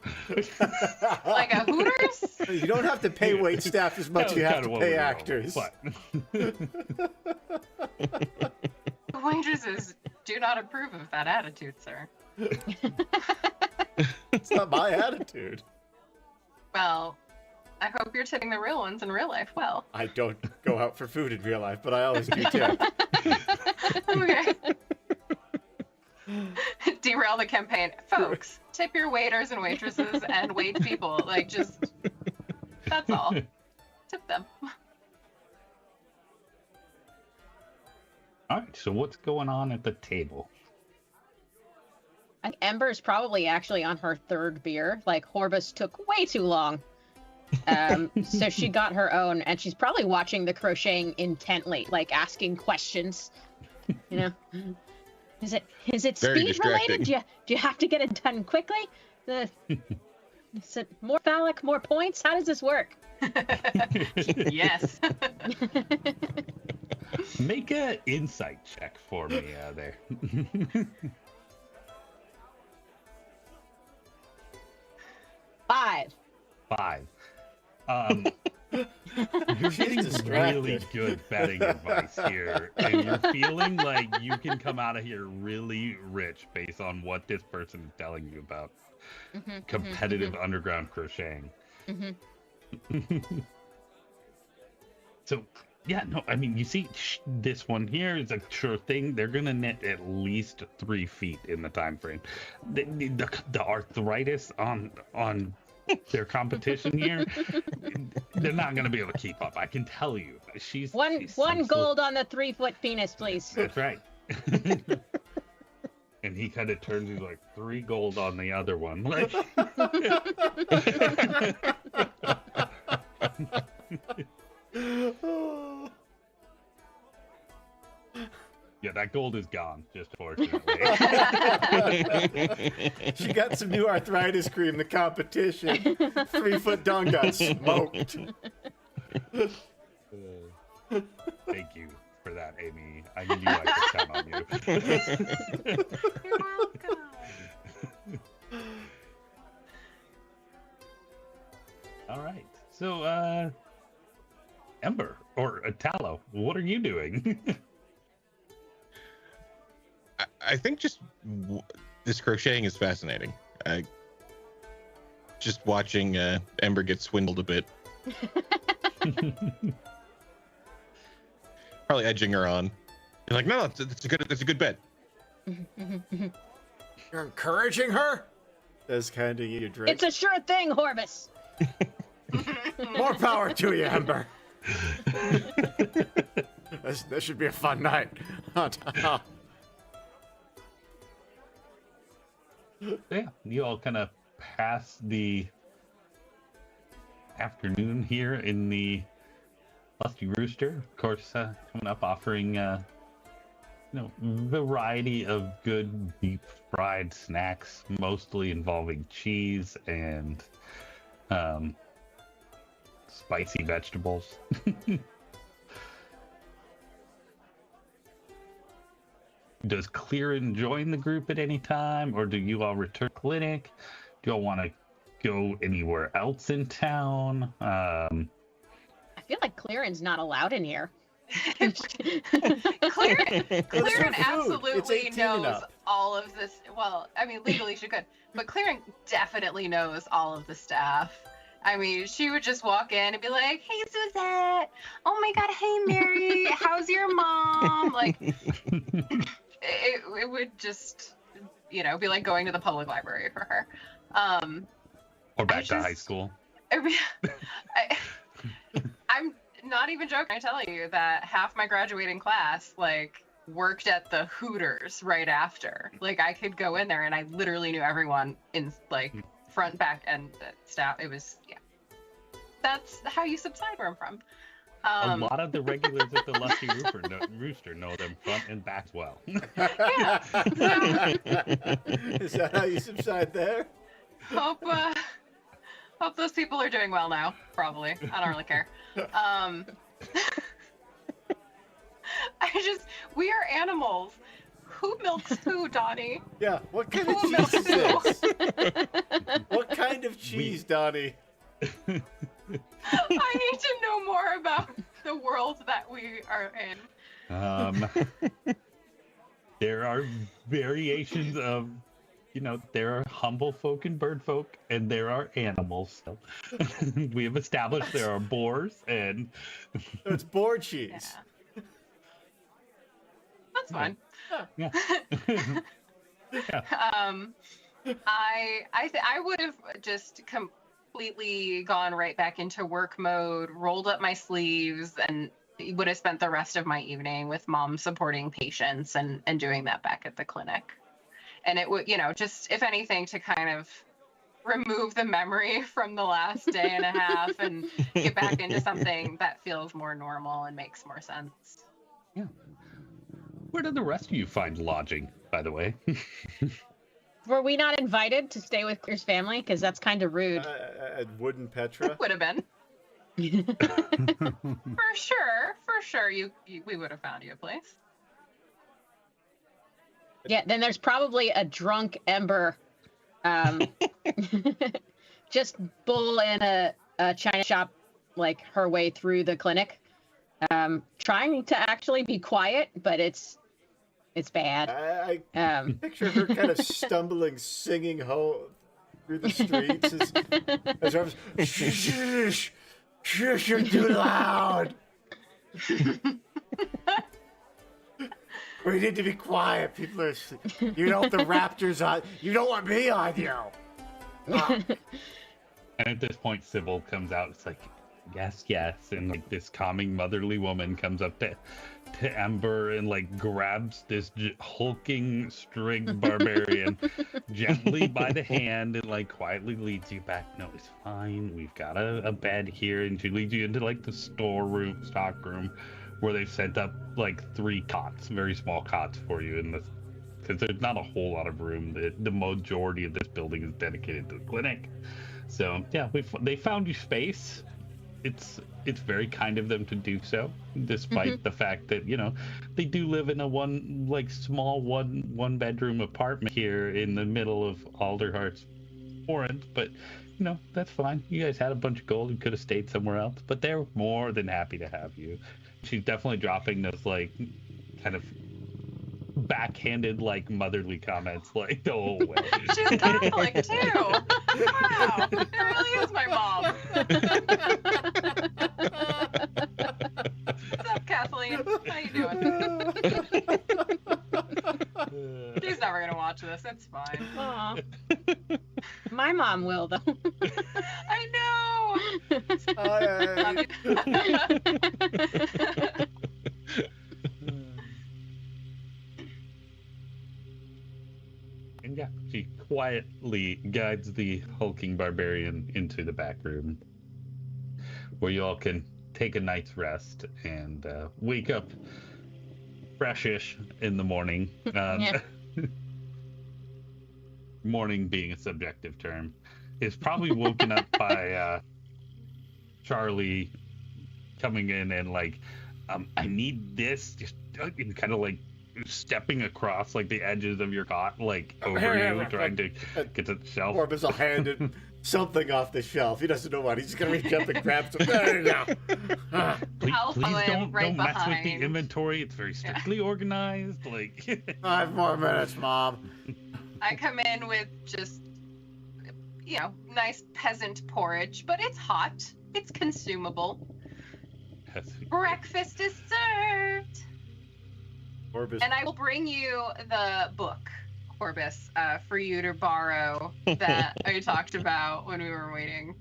Like a Hooters? You don't have to pay wait staff as much as you have to pay actors. Waitresses do not approve of that attitude, sir. It's not my attitude. Well, I hope you're tipping the real ones in real life well. I don't go out for food in real life, but I always do tip. Okay. Derail the campaign. Folks, tip your waiters and waitresses and wait people. That's all. Tip them. All right, so what's going on at the table? I think Ember's probably actually on her third beer. Horbus took way too long. So she got her own, and she's probably watching the crocheting intently, asking questions. Is it Very speed related? distracting. Do you have to get it done quickly? Is it more phallic, more points? How does this work? Yes. Make an insight check for me there. 5. 5. You're getting really good betting advice here, and you're feeling like you can come out of here really rich based on what this person is telling you about competitive underground crocheting. So, yeah, no, I mean, you see this one here is a sure thing. They're going to knit at least 3 feet in the time frame. The arthritis on their competition here, they're not going to be able to keep up. I can tell you. She's one gold on the 3-foot penis, please. That's right. And he kind of turns, he's like, 3 gold on the other one. Yeah, that gold is gone, just fortunately. She got some new arthritis cream, the competition. 3-foot dung got smoked. Thank you for that, Amy. I knew I could count on you. You're welcome. All right. So, Ember, or Tallow, what are you doing? I think this crocheting is fascinating. Just watching Ember get swindled a bit. Probably edging her on. You're like, no, it's a good bet. You're encouraging her? As handing you a drink. It's a sure thing, Horbus. More power to you, Ember. This should be a fun night. Yeah, you all kind of pass the afternoon here in the Lusty Rooster. Of course, coming up offering variety of good deep fried snacks, mostly involving cheese and spicy vegetables. Does Clearrun join the group at any time, or do you all return to clinic? Do you all want to go anywhere else in town? I feel like Clearrun's not allowed in here. Clearrun It's absolutely 18 knows and up. all of this. Well, I mean, legally she could, but Clearrun definitely knows all of the staff. I mean, she would just walk in and be like, "Hey, Suzette. Oh my God. Hey, Mary. How's your mom?" Like, it would just, be like going to the public library for her. Or back to high school? I'm not even joking. I tell you that half my graduating class, worked at the Hooters right after. I could go in there and I literally knew everyone in, front, back, and staff. It was, yeah. That's how you subside where I'm from. A lot of the regulars at the Lusty Rooster know them front and back well. Yeah. Is that how you subside there? Hope those people are doing well now. Probably. I don't really care. We are animals. Who milks who, Donnie? Yeah, what kind of Who cheese is milks this? What kind of cheese, Donnie? I need to know more about the world that we are in. There are variations of, there are humble folk and bird folk, and there are animals. So we have established there are boars and. So it's boar cheese. Yeah. That's fine. Yeah. I would have just completely gone right back into work mode, rolled up my sleeves, and would have spent the rest of my evening with mom supporting patients and doing that back at the clinic. And it would, just if anything, to kind of remove the memory from the last day and a half and get back into something that feels more normal and makes more sense. Yeah. Where did the rest of you find lodging, by the way? Were we not invited to stay with Clear's family? Because that's kind of rude. At Wooden Petra. Would have been. For sure. We would have found you a place. Yeah, then there's probably a drunk Ember just bull in a china shop, her way through the clinic, trying to actually be quiet, but it's bad. I picture her kind of stumbling, singing through the streets as her arms, shush, you're too loud. We need to be quiet. People are, the raptors on. You don't want me on you. And at this point, Sybil comes out. It's like, yes, and this calming motherly woman comes up to Ember and grabs this hulking string barbarian gently by the hand and quietly leads you back. No, it's fine. We've got a bed here, and she leads you into the stock room, where they've set up 3 cots, very small cots for you in this, because there's not a whole lot of room. The majority of this building is dedicated to the clinic. So yeah, they found you space. It's very kind of them to do so, despite the fact that they do live in a small one bedroom apartment here in the middle of Alderheart's forest. But that's fine. You guys had a bunch of gold and could have stayed somewhere else, but they're more than happy to have you. She's definitely dropping those kind of backhanded motherly comments the whole way. She's Catholic too. Wow, it really is my mom. What's up, Kathleen? How you doing? She's never gonna watch this. It's fine. Aw. My mom will, though. I know. Aye. And yeah, she quietly guides the hulking barbarian into the back room, where you all can take a night's rest and wake up freshish in the morning. Yeah. Morning being a subjective term, is probably woken up by Charlie coming in and like, I need this, just kind of like stepping across like the edges of your cot, like over you, trying to get to the shelf. Orbis will hand it something off the shelf. He doesn't know what. He's just gonna reach up and grab some. There you go. Please, I'll please follow him don't right mess with the behind. inventory. It's very strictly organized. Like 5 more minutes, Mom. I come in with just, nice peasant porridge, but it's hot. It's consumable. Breakfast is served. Orbis. And I will bring you the book, Orbis, for you to borrow that I talked about when we were waiting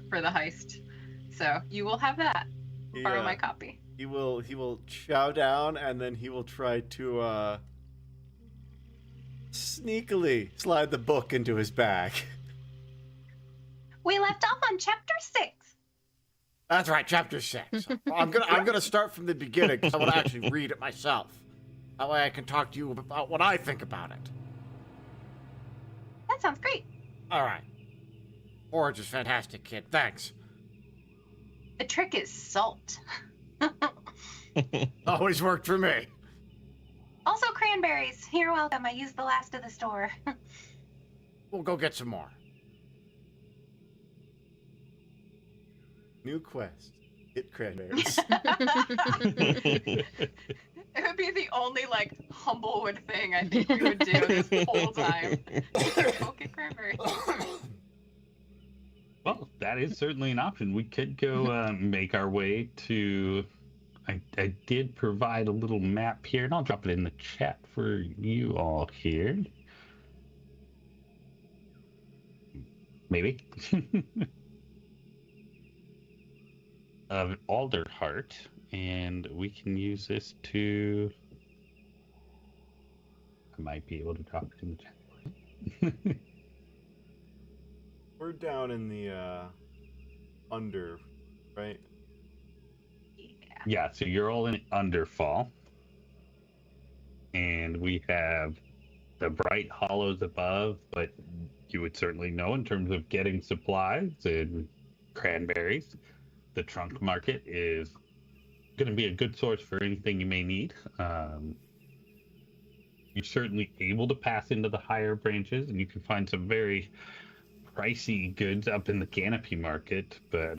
for the heist. So you will have that. Borrow my copy. He will chow down, and then he will try to sneakily slide the book into his bag. We left off on chapter 6. That's right, chapter 6. I'm gonna start from the beginning because I want to actually read it myself. That way I can talk to you about what I think about it. That sounds great. All right. Forge is fantastic, kid. Thanks. The trick is salt. Always worked for me. Also cranberries. You're welcome. I used the last of the store. We'll go get some more. New quest. Hit cranberries. It would be the only Humblewood thing I think we would do this whole time. Go get cranberries. Well, that is certainly an option. We could go make our way to. I did provide a little map here, and I'll drop it in the chat for you all here. Maybe. Of Alderheart, and we can use this to. I might be able to drop it in the chat. We're down in the under, right? Yeah, so you're all in Underfall. And we have the bright hollows above, but you would certainly know in terms of getting supplies and cranberries. The trunk market is going to be a good source for anything you may need. You're certainly able to pass into the higher branches, and you can find some very pricey goods up in the canopy market, but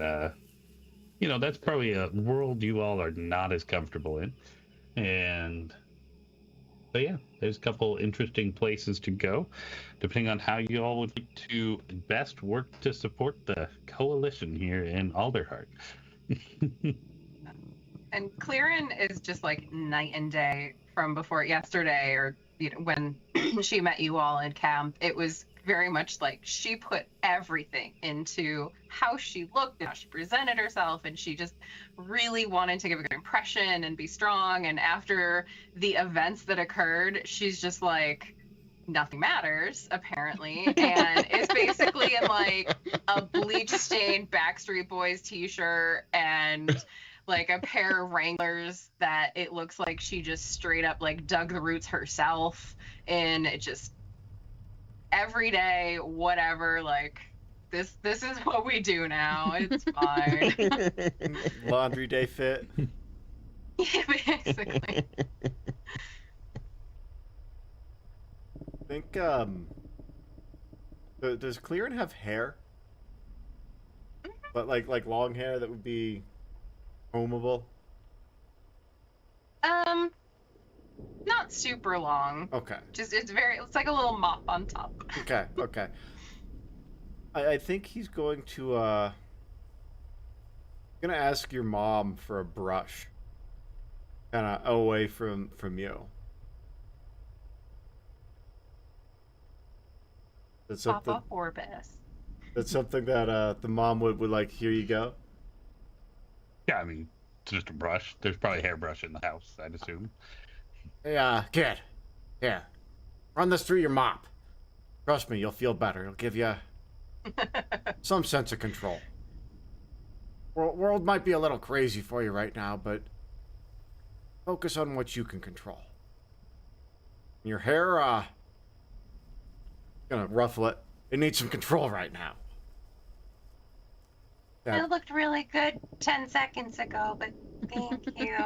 that's probably a world you all are not as comfortable in. But yeah, there's a couple interesting places to go, depending on how you all would like to best work to support the coalition here in Alderheart. And Clearrun is just night and day from before yesterday, or when she met you all in camp. It was very much she put everything into how she looked and how she presented herself, and she just really wanted to give a good impression and be strong. And after the events that occurred, she's just nothing matters apparently, and is basically in a bleach stained Backstreet Boys t-shirt and a pair of Wranglers that it looks like she just straight up dug the roots herself. And it just every day, whatever, this is what we do now. It's fine. Laundry day fit. Yeah, basically. I think does Clearrun have hair? But like long hair that would be combable? Not super long. Okay. Just it's like a little mop on top. Okay. I think he's going to gonna ask your mom for a brush, kind of away from you. That's something. Papa Orbis. That's something that the mom would like. Here you go. Yeah, I mean, it's just a brush. There's probably a hairbrush in the house, I'd assume. Hey, kid. Here. Run this through your mop. Trust me, you'll feel better. It'll give you some sense of control. World might be a little crazy for you right now, but focus on what you can control. Your hair, gonna ruffle it. It needs some control right now. Yeah. It looked really good 10 seconds ago, but thank you.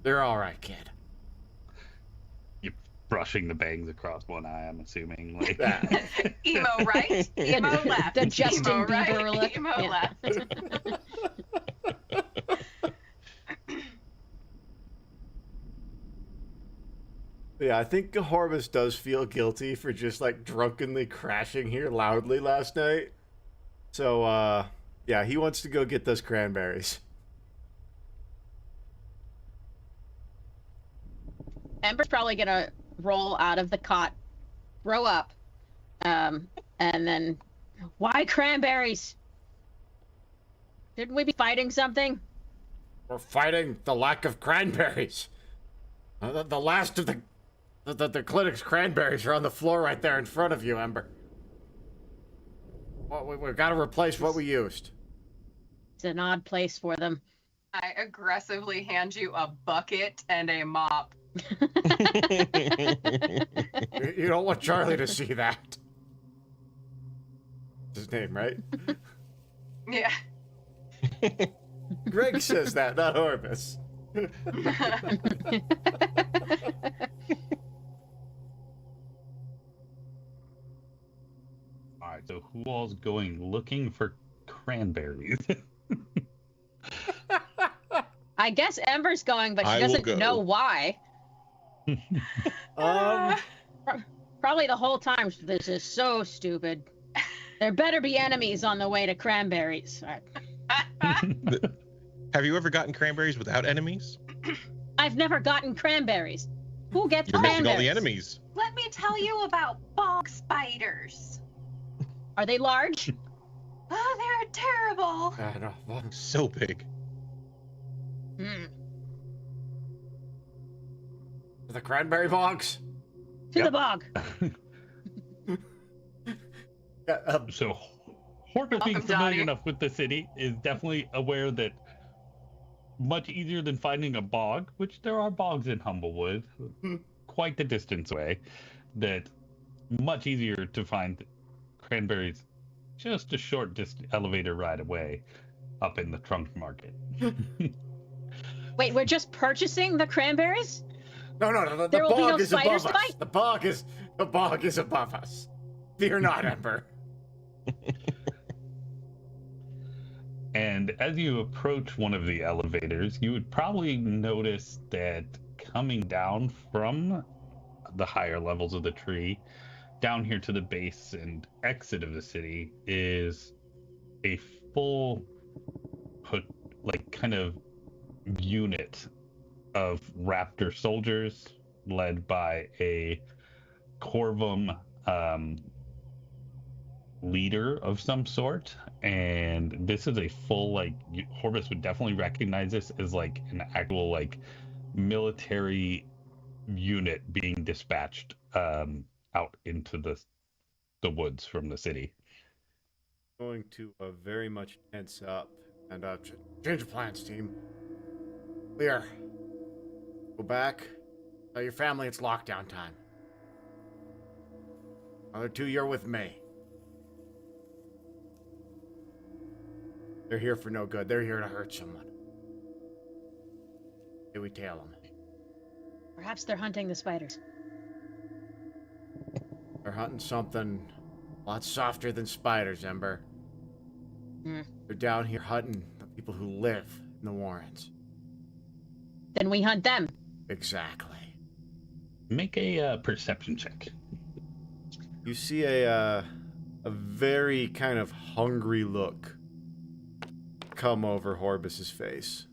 You're all right, kid. You're brushing the bangs across one eye, I'm assuming. Like, Emo right, emo left. The Justin emo Bieber right, look. emo Yeah. left. Yeah, I think Horbus does feel guilty for just like drunkenly crashing here loudly last night. So, yeah, he wants to go get those cranberries. Ember's probably gonna roll out of the cot, throw up, and then, why cranberries? Shouldn't we be fighting something? We're fighting the lack of cranberries. The last of the clinic's cranberries are on the floor right there in front of you, Ember. Well, we've got to replace what we used. It's an odd place for them. I aggressively hand you a bucket and a mop. You don't want Charlie to see that. That's his name, right? Yeah. Greg says that, not Horbus. all right, so who all's going looking for cranberries? I guess Ember's going, but I she will doesn't go. know why. Um, Probably the whole time. This is so stupid. There better be enemies on the way to cranberries. Have you ever gotten cranberries without enemies? I've never gotten cranberries. Who gets You're missing cranberries? all the enemies. Let me tell you about bog spiders. Are they large? Oh, they're terrible. No. So big. Hmm. The cranberry bogs? To the bog. yeah, So Horbus, being Welcome, familiar Donnie. enough with the city, is definitely aware that much easier than finding a bog, which there are bogs in Humblewood, quite the distance away, that much easier to find cranberries just a short elevator ride away up in the trunk market. Wait, we're just purchasing the cranberries? No, the There will be bog no is spiders above to us. fight? The bog is above us. Fear not, Ember. And as you approach one of the elevators, you would probably notice that coming down from the higher levels of the tree, down here to the base and exit of the city, is a full kind of unit of raptor soldiers led by a Corvum leader of some sort. And this is a full, Horbus would definitely recognize this as like an actual military unit being dispatched out into the woods from the city. going to very much tense up and Change of plans, team. Clear. Go back. Tell your family it's lockdown time. Other two, you're with me. They're here for no good. They're here to hurt someone. Here we tail them. Perhaps they're hunting the spiders. They're hunting something a lot softer than spiders, Ember. Hmm. They're down here hunting the people who live in the Warrens. Then we hunt them. Exactly. Make a perception check. you see a very kind of hungry look come over Horbus's face.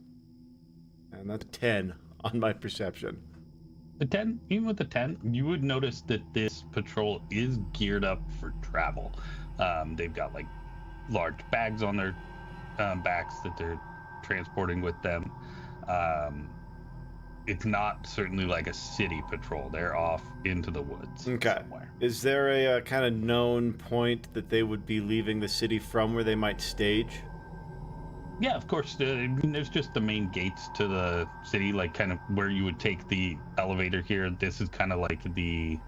And that's 10 on my perception. The 10, even with the 10, you would notice that this patrol is geared up for travel. They've got like large bags on their backs that they're transporting with them. It's not certainly like a city patrol. They're off into the woods somewhere. Is there a kind of known point that they would be leaving the city from where they might stage? Yeah, of course. I mean, there's just the main gates to the city, like kind of where you would take the elevator here. This is kind of like the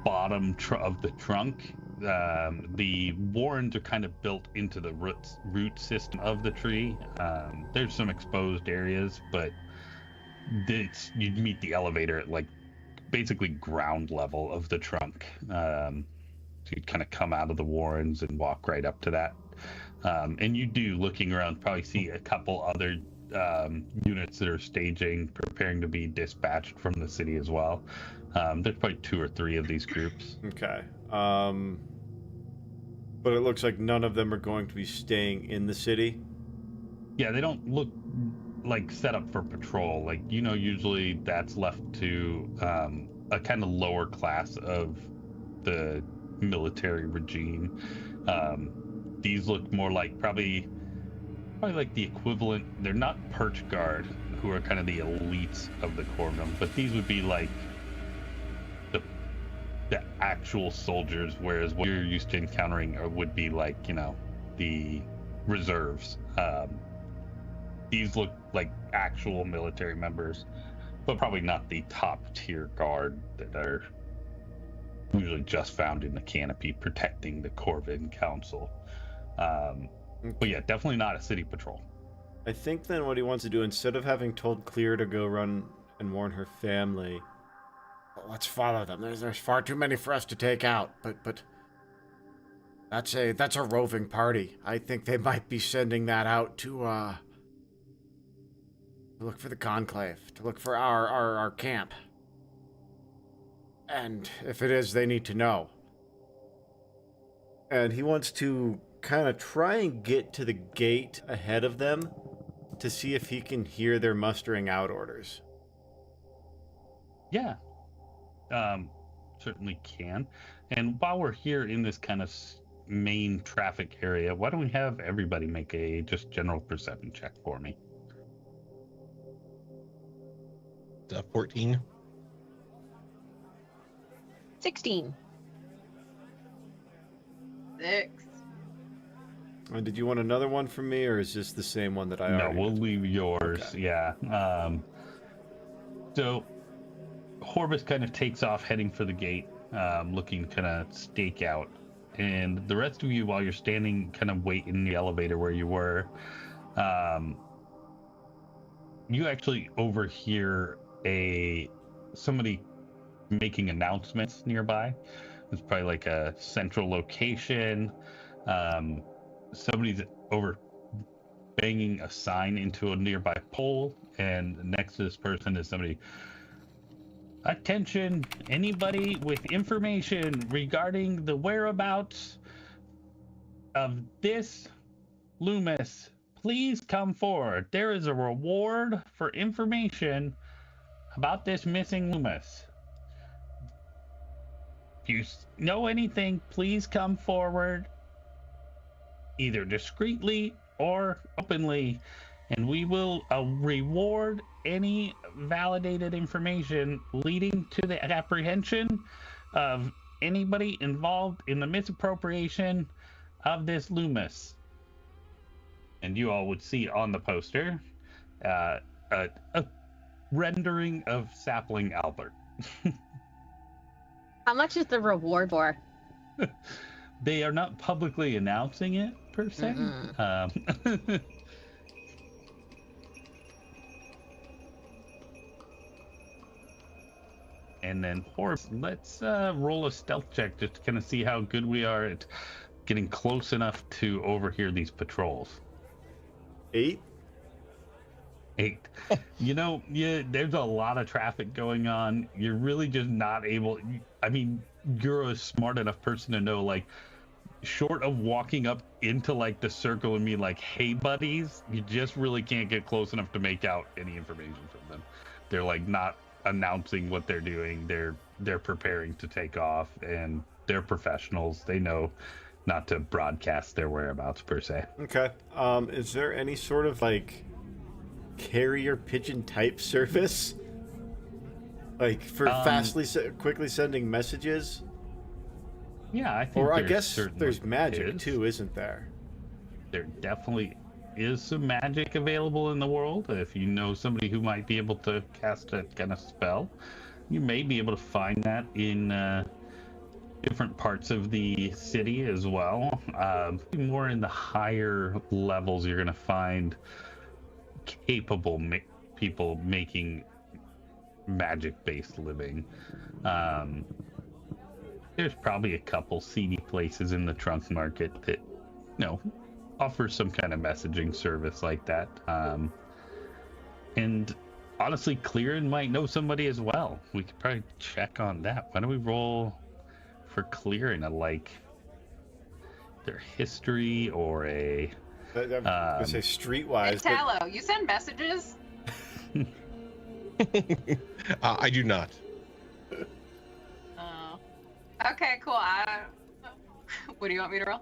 bottom of the trunk. The warrens are kind of built into the root system of the tree. There's some exposed areas, but you'd meet the elevator at like basically ground level of the trunk. So you'd kind of come out of the warrens and walk right up to that. And you do, looking around, probably see a couple other units that are staging, preparing to be dispatched from the city as well. There's probably 2 or 3 of these groups. Okay. But it looks like none of them are going to be staying in the city. Yeah, they don't look like set up for patrol. Like, usually that's left to a kind of lower class of the military regime. These look more like probably like the equivalent. They're not perch guard, who are kind of the elites of the corpsmen, but these would be like the actual soldiers, whereas what you're used to encountering would be like, the reserves. These look like actual military members, but probably not the top tier guard that are usually just found in the canopy protecting the Corvin Council. But yeah, definitely not a city patrol. I think then what he wants to do, instead of having told Clear to go run and warn her family, Let's follow them. There's far too many for us to take out. But that's a roving party. I think they might be sending that out to look for the conclave, to look for our camp. And if it is, they need to know. And he wants to kind of try and get to the gate ahead of them to see if he can hear their mustering out orders. Yeah, certainly can. And while we're here in this kind of main traffic area, why don't we have everybody make a just general perception check for me? 14. 16. 6. And did you want another one from me, or is this the same one that I already No, we'll had? leave yours. Okay. Yeah. So Horbus kind of takes off heading for the gate, looking kind of stake out. And the rest of you, while you're standing, kind of wait in the elevator where you were, you actually overhear somebody making announcements nearby. It's probably like a central location. Somebody's over banging a sign into a nearby pole, and next to this person is somebody. Attention, anybody with information regarding the whereabouts of this Loomis, please come forward. There is a reward for information about this missing Loomis. If you know anything, please come forward, either discreetly or openly, and we will reward any validated information leading to the apprehension of anybody involved in the misappropriation of this Loomis. And you all would see on the poster a rendering of Sapling Albert. How much is the reward for? They are not publicly announcing it, per se. And then, let's roll a stealth check just to kind of see how good we are at getting close enough to overhear these patrols. 8? 8. There's a lot of traffic going on. You're really just not able. I mean, you're a smart enough person to know, like, short of walking up into like the circle and being like, "Hey, buddies," you just really can't get close enough to make out any information from them. They're like not announcing what they're doing. They're preparing to take off, and they're professionals. They know not to broadcast their whereabouts per se. Okay. Is there any sort of like carrier pigeon type service? Like for quickly sending messages? Yeah, I think. Or I there guess certainly there's magic is. too, isn't there? There definitely is some magic available in the world. If you know somebody who might be able to cast that kind of spell, you may be able to find that in different parts of the city as well. More in the higher levels, you're going to find capable people making magic-based living. There's probably a couple seedy places in the trunk market that, offer some kind of messaging service like that. And honestly, Clearrun might know somebody as well. We could probably check on that. Why don't we roll for Clearrun their history or a... I'm gonna say streetwise. Hey, Tallow, you send messages? I do not. Oh. Okay, cool. What do you want me to roll?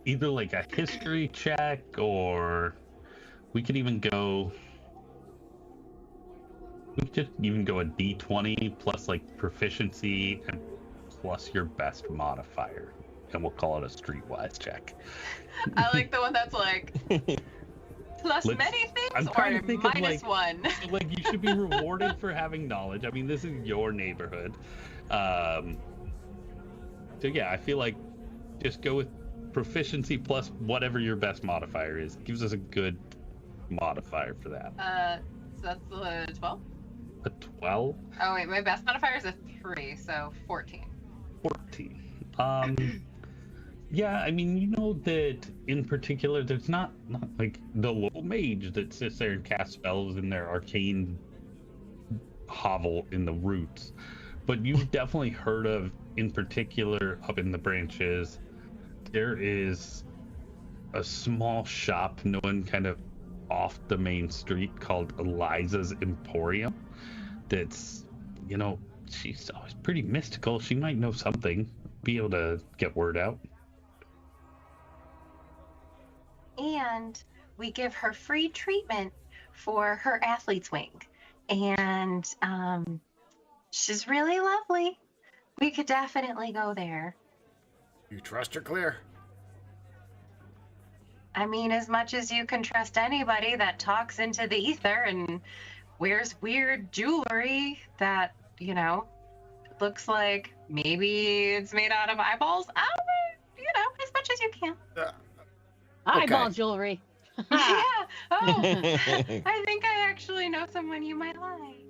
Either like a history check, or we could even go... We could just even go a D20 plus like proficiency and plus your best modifier. And we'll call it a streetwise check. I like the one that's like plus many things or minus one. Like you should be rewarded for having knowledge. I mean, this is your neighborhood. So yeah, I feel like just go with proficiency plus whatever your best modifier is. Gives us a good modifier for that. So that's the 12? A 12? Oh wait, my best modifier is a 3, so 14. 14. Yeah, I mean, you know that in particular, there's not like the low mage that sits there and casts spells in their arcane hovel in the roots. But you've definitely heard of, in particular, up in the branches, there is a small shop known kind of off the main street called Eliza's Emporium. That's, she's always pretty mystical. She might know something, be able to get word out. And we give her free treatment for her athlete's wing. And she's really lovely. We could definitely go there. You trust her, Clear? I mean, as much as you can trust anybody that talks into the ether and wears weird jewelry that, looks like maybe it's made out of eyeballs. As much as you can. Eyeball jewelry. Yeah. Oh, I think I actually know someone you might like.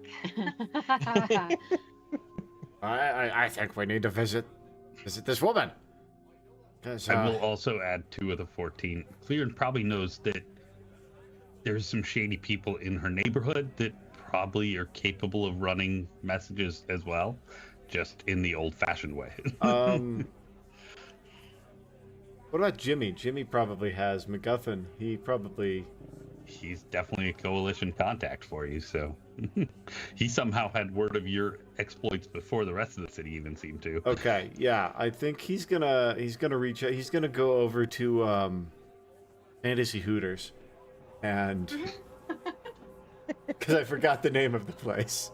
I think we need to visit this woman. I will also add 2 of the 14. Clearrun probably knows that there's some shady people in her neighborhood that probably are capable of running messages as well, just in the old-fashioned way. What about Jimmy? Jimmy probably has MacGuffin. He's definitely a coalition contact for you, so he somehow had word of your exploits before the rest of the city even seemed to. Okay, yeah, I think he's gonna reach out. He's gonna go over to Fantasy Hooters, and because I forgot the name of the place.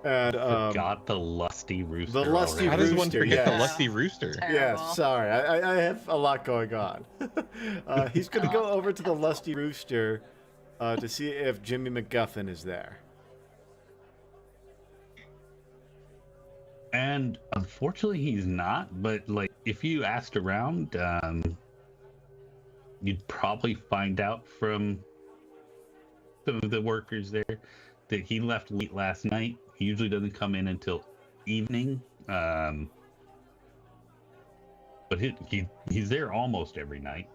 And Forgot the Lusty Rooster. The Lusty How does Rooster, one forget the yes. Lusty Rooster? Yes, sorry, I have a lot going on. He's gonna go over to the Lusty Rooster to see if Jimmy MacGuffin is there. And unfortunately, he's not. But like, if you asked around, you'd probably find out from some of the workers there that he left late last night. He usually doesn't come in until evening. But he's there almost every night.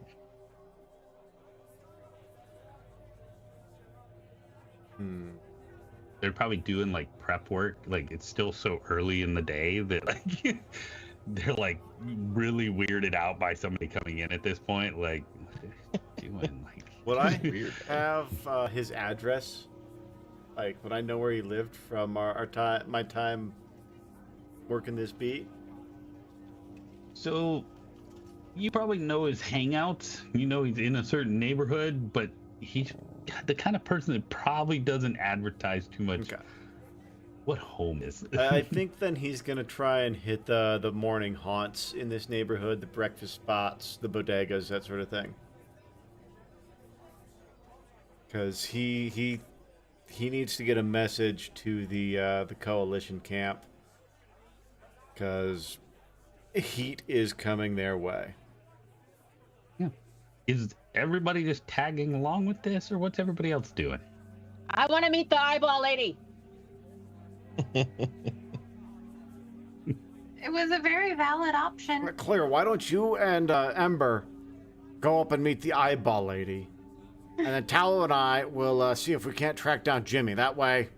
They're probably doing like prep work. Like it's still so early in the day that like they're like really weirded out by somebody coming in at this point. Like, what are they doing? Like, Would I have his address? Like, would I know where he lived from our time, my time working this beat? So you probably know his hangouts. You know he's in a certain neighborhood, but he's the kind of person that probably doesn't advertise too much Okay. what home is. I think then he's gonna try and hit the morning haunts in this neighborhood, the breakfast spots, the bodegas, that sort of thing. Because he needs to get a message to the coalition camp. Because heat is coming their way. Yeah. Is everybody just tagging along with this, or what's everybody else doing? I want to meet the eyeball lady. It was a very valid option. Clear, why don't you and Ember go up and meet the eyeball lady? And then Tallow and I will see if we can't track down Jimmy. That way,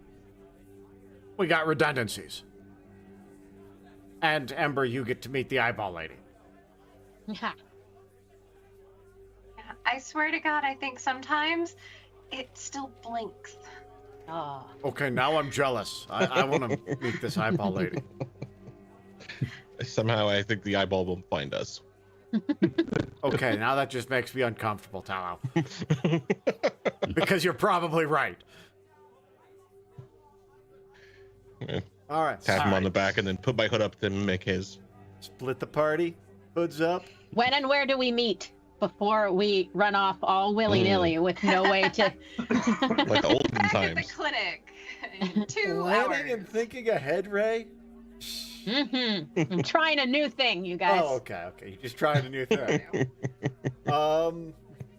we got redundancies. And Ember, you get to meet the eyeball lady. I swear to God, I think sometimes it still blinks. Oh. Okay, now I'm jealous. I want to meet this eyeball lady. Somehow I think the eyeball will find us. Okay, now that just makes me uncomfortable, Tallow. Because you're probably right. Yeah. All right. Tap him on the back and then put my hood up to mimic his. Split the party. Hoods up. When and where do we meet before we run off all willy-nilly with no way to... Like the olden Back at the times. clinic in 2 hours. Planning and thinking ahead, Ray? I'm trying a new thing, you guys. Oh, okay. You're just trying a new thing.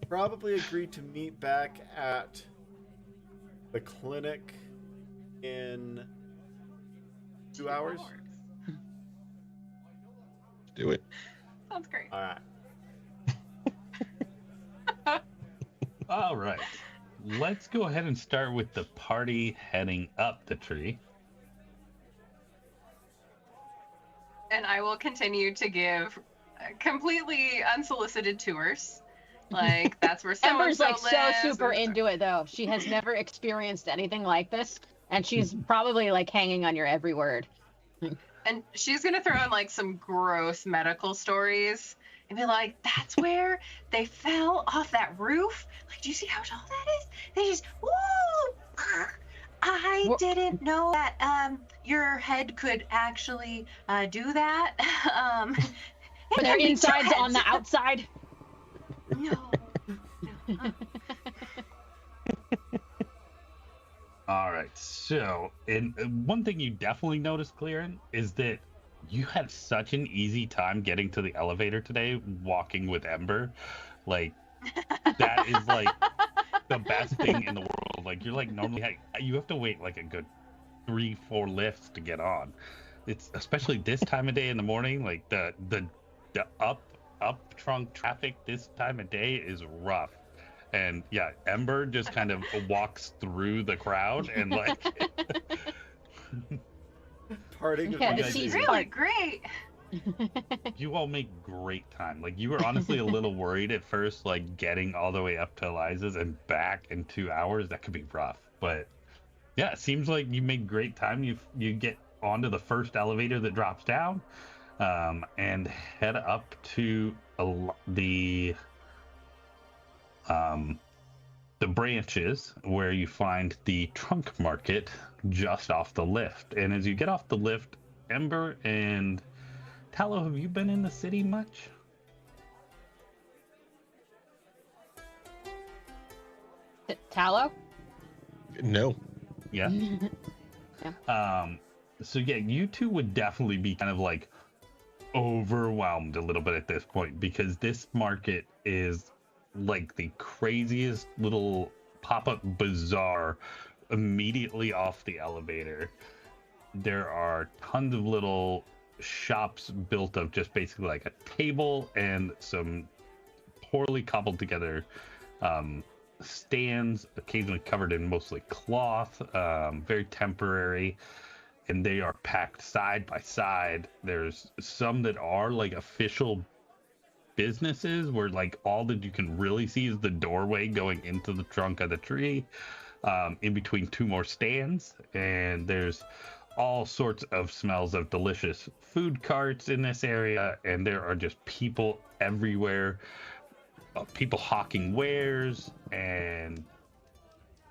Probably agreed to meet back at the clinic in 2 hours. Do it. Sounds great. All right. All right. Let's go ahead and start with the party heading up the tree. And I will continue to give completely unsolicited tours. Like, that's where so Ember's like so lives, super and- into it though. She has never experienced anything like this, and she's probably like hanging on your every word. And she's gonna throw in like some gross medical stories and be like, "That's where they fell off that roof. Like, do you see how tall that is? They just woo! I Wha- didn't know that your head could actually do that. But their insides on the outside. No. All right. So, and one thing you definitely noticed, Clearrun, is that you had such an easy time getting to the elevator today, walking with Ember. Like, that is like the best thing in the world. Like, you're like normally you have to wait like a good 3-4 lifts to get on. It's especially this time of day in the morning. Like the up trunk traffic this time of day is rough. And yeah, Ember just kind of walks through the crowd and like Parting of Yeah, you the guys seats is- Really great. you all make great time. Like you were honestly a little worried at first, like getting all the way up to Eliza's and back in 2 hours. That could be rough. But yeah, it seems like you made great time. You get onto the first elevator that drops down, and head up to the branches where you find the trunk market just off the lift. And as you get off the lift, Ember and Tallow, have you been in the city much? Tallow? No. Yeah. So yeah, you two would definitely be kind of like overwhelmed a little bit at this point, because this market is like the craziest little pop-up bazaar immediately off the elevator. There are tons of little shops built of just basically like a table and some poorly cobbled together stands, occasionally covered in mostly cloth, very temporary, and they are packed side by side. There's some that are like official businesses where like all that you can really see is the doorway going into the trunk of the tree. in between two more stands, and there's all sorts of smells of delicious food carts in this area, and there are just people everywhere, people hawking wares, and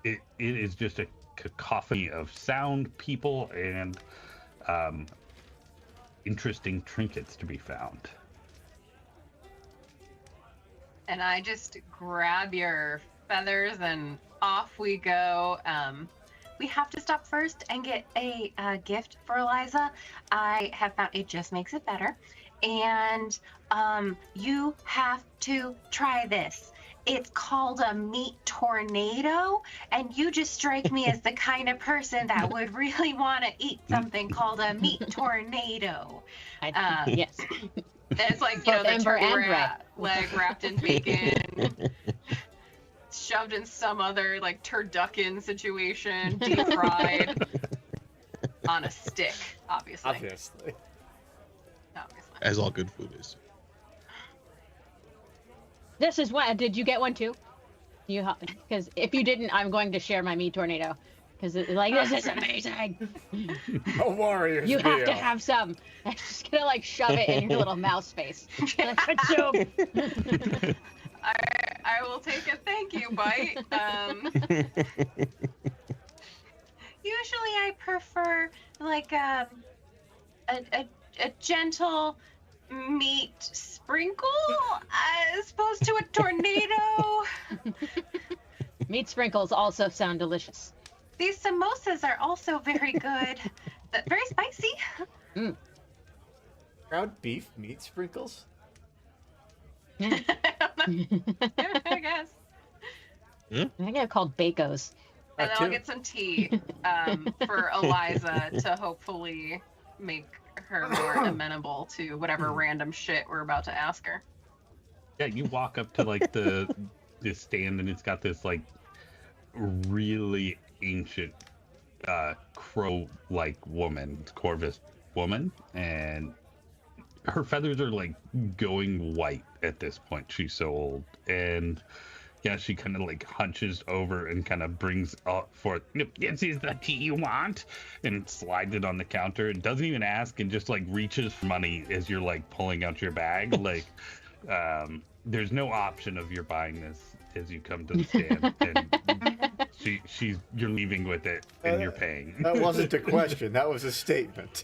it is just a cacophony of sound, people, and interesting trinkets to be found. And I just grab your feathers and off we go. We have to stop first and get a gift for Eliza. I have found it just makes it better. And you have to try this. It's called a meat tornado, and you just strike me as the kind of person that would really want to eat something called a meat tornado. Yes. It's like, you know, Both the Ember turkey and leg wrapped in bacon, shoved in some other like turducken situation, deep fried on a stick, obviously. Obviously. As all good food is. This is what. Did you get one too? Because if you didn't, I'm going to share my meat tornado. Because this is amazing. A warrior's You have meal. to have some. I'm just gonna like shove it in your little mouse face. Like, "Consume." I will take a thank you bite. Usually I prefer like a gentle meat sprinkle as opposed to a tornado. Meat sprinkles also sound delicious. These samosas are also very good, but very spicy. Ground beef meat sprinkles? I guess. I think they're called Bacos. And then too. I'll get some tea for Eliza to hopefully make her more amenable to whatever random shit we're about to ask her. Yeah, you walk up to like this stand, and it's got this like really ancient crow-like woman, Corvus woman, and her feathers are like going white at this point. She's so old, and yeah, she kind of like hunches over and kind of brings forth, "This is the tea you want," and slides it on the counter and doesn't even ask, and just like reaches for money as you're like pulling out your bag. Like, there's no option of you're buying this as you come to the stand, and you're leaving with it and you're paying. That wasn't a question. That was a statement.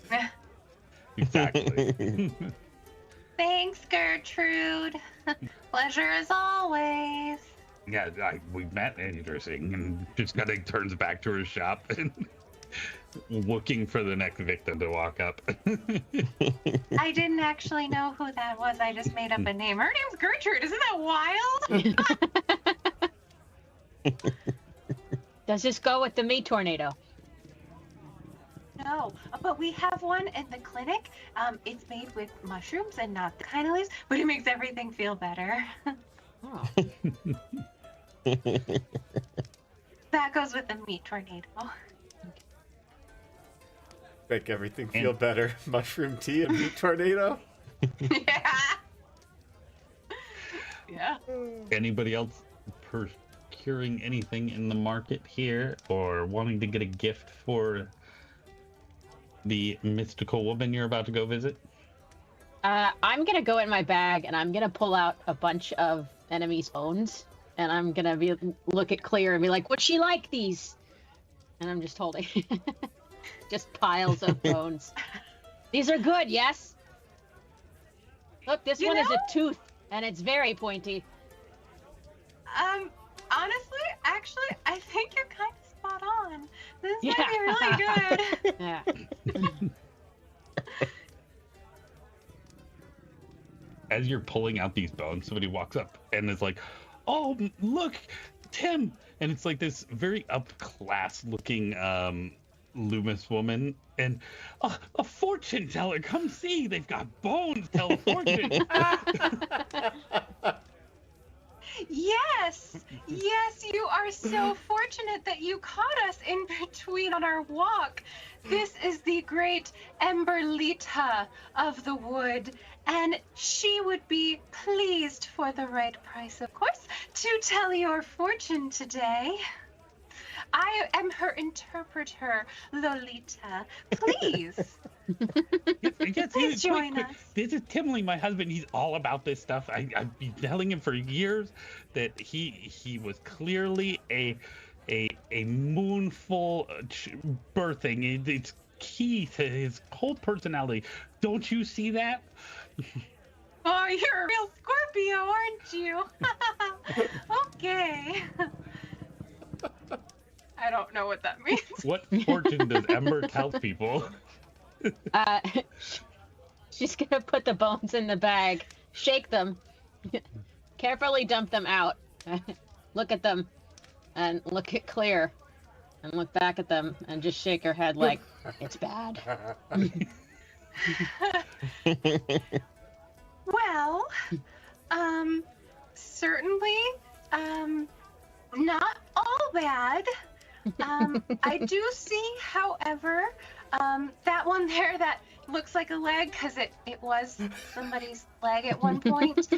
Exactly. Thanks, Gertrude. Pleasure as always. Yeah, we've met. Interesting. And just kind of turns back to her shop and looking for the next victim to walk up. I didn't actually know who that was. I just made up a name. Her name's Gertrude. Isn't that wild? Does this go with the meat tornado? No, but we have one in the clinic. It's made with mushrooms and not the kind of leaves, but it makes everything feel better. Oh. That goes with the meat tornado. Make everything feel better. Mushroom tea and meat tornado? Yeah. Yeah. Anybody else procuring anything in the market here, or wanting to get a gift for the mystical woman you're about to go visit? I'm gonna go in my bag and I'm gonna pull out a bunch of enemies' bones, and I'm gonna look at Clear and be like, "Would she like these?" And I'm just holding just piles of bones. These are good, yes. Look, this one is a tooth, and it's very pointy. Honestly, actually, I think you're kind of spot on. This might be really good. Yeah. As you're pulling out these bones, somebody walks up and is like, "Oh, look, Tim!" And it's like this very up-class looking Loomis woman, and a fortune teller. Come see, they've got bones. Tell a fortune. Yes, you are so fortunate that you caught us in between on our walk. This is the great Emberlita of the wood, and she would be pleased, for the right price, of course, to tell your fortune today. I am her interpreter, Lolita. Please. Yes, Please join quick. us. This is Timley, my husband. He's all about this stuff. I've been telling him for years that he was clearly a moonful birthing. It's key to his whole personality. Don't you see that? Oh, you're a real Scorpio, aren't you? Okay. I don't know what that means. What fortune does Ember tell people? She's gonna put the bones in the bag, shake them, carefully dump them out, look at them, and look at Clear, and look back at them, and just shake her head like, it's bad. Well, certainly, not all bad. I do see, however, that one there that looks like a leg, because it was somebody's leg at one point.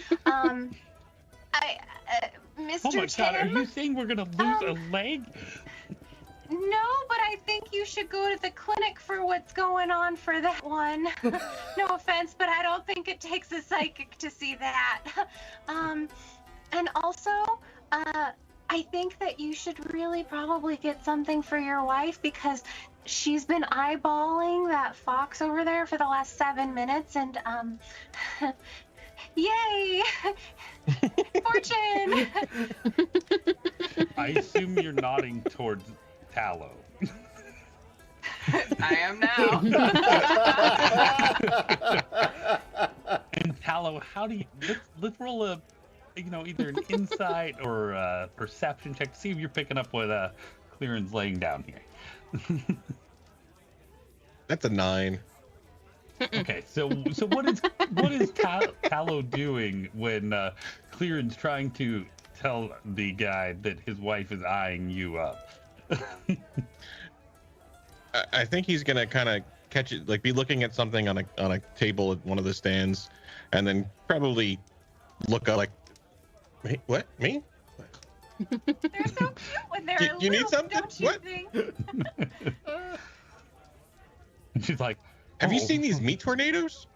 Mr. Oh my God, are Tim, you saying we're gonna lose a leg? no, but I think you should go to the clinic for what's going on for that one. No offense, but I don't think it takes a psychic to see that. And also, I think that you should really probably get something for your wife, because she's been eyeballing that fox over there for the last 7 minutes, and yay! Fortune! I assume you're nodding towards Tallow. I am now. And Tallow, how do you let's roll a either an insight or a perception check to see if you're picking up what Clearrun's laying down here. That's a 9. Okay, so what is Tallow doing when Clearrun's trying to tell the guy that his wife is eyeing you up? I think he's gonna kind of catch it, like be looking at something on a table at one of the stands, and then probably look up like, "Me? What? Me? They're so cute when they're You need little, something? don't you What?" think? And she's like, Have you "Oh." seen these meat tornadoes?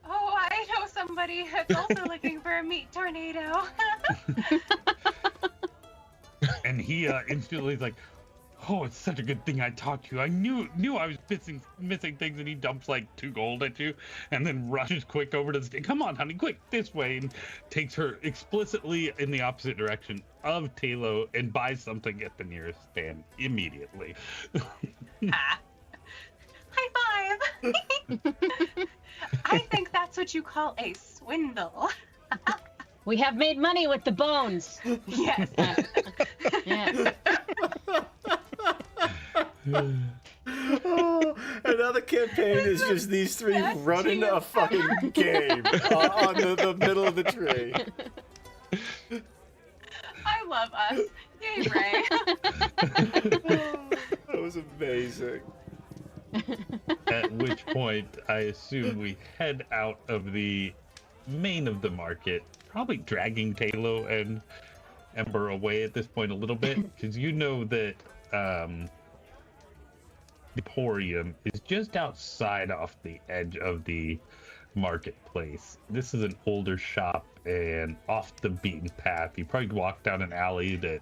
Oh, I know somebody that's also looking for a meat tornado. And he instantly is like, "Oh, it's such a good thing I talked to you. I knew I was missing things." And he dumps like 2 gold at you, and then rushes quick over to the stand. "Come on, honey, quick, this way!" And takes her explicitly in the opposite direction of Talo and buys something at the nearest stand immediately. High five. I think that's what you call a swindle. We have made money with the bones. Yes. Yeah. Oh, and now the campaign is just these 3 That's running cute. a fucking game on the middle of the tree. I love us. Yay, Ray. That was amazing. At which point, I assume we head out of the main of the market, probably dragging Talo and Ember away at this point a little bit, because you know that the Emporium is just outside off the edge of the marketplace. This is an older shop and off the beaten path. You probably walk down an alley that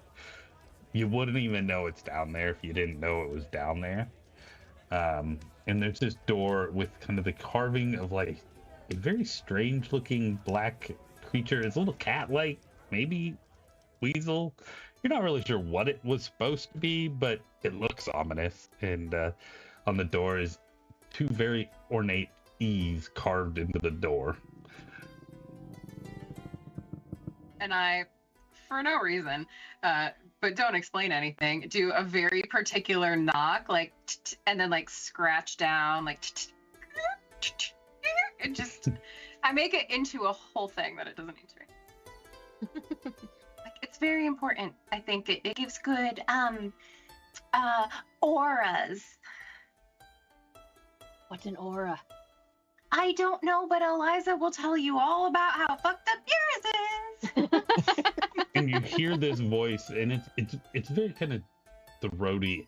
you wouldn't even know it's down there if you didn't know it was down there. And there's this door with kind of the carving of like a very strange looking black creature. It's a little cat-like, maybe weasel. You're not really sure what it was supposed to be, but it looks ominous. And on the door is 2 very ornate E's carved into the door. And I, for no reason, but don't explain anything, do a very particular knock, like, and then like scratch down, like, and just, I make it into a whole thing that it doesn't need to be. Like, it's very important. I think it gives good auras. What's an aura? I don't know, but Eliza will tell you all about how fucked up yours is. And you hear this voice, and it's very kind of throaty.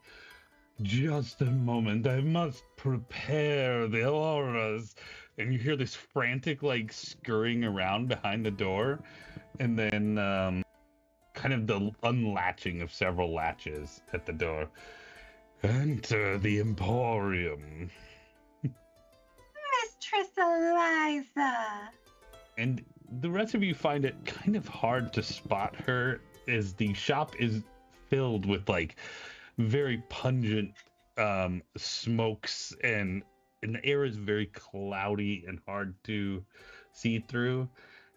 Just a moment, I must prepare the auras. And you hear this frantic, like, scurrying around behind the door, and then kind of the unlatching of several latches at the door. Enter the Emporium. Mistress Eliza. And the rest of you find it kind of hard to spot her, as the shop is filled with, like, very pungent smokes, and the air is very cloudy and hard to see through.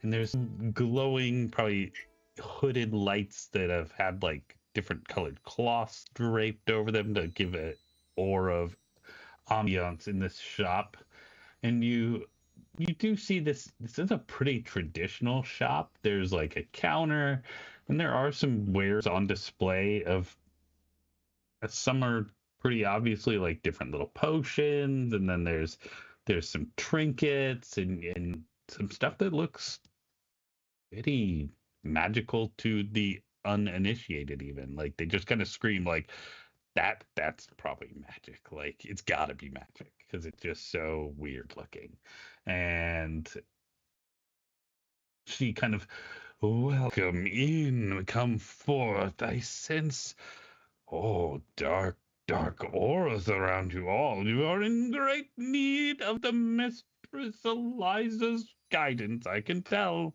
And there's glowing, probably hooded lights that have had, like, different colored cloths draped over them to give an aura of ambiance in this shop. And you do see this is a pretty traditional shop. There's, like, a counter, and there are some wares on display of some are pretty obviously, like, different little potions, and then there's some trinkets and some stuff that looks pretty magical to the uninitiated. Even, like, they just kind of scream like that's probably magic, like it's gotta be magic, because it's just so weird looking. And she kind of, welcome in, come forth, I sense, oh, dark auras around you all. You are in great need of the Mistress Eliza's guidance, I can tell.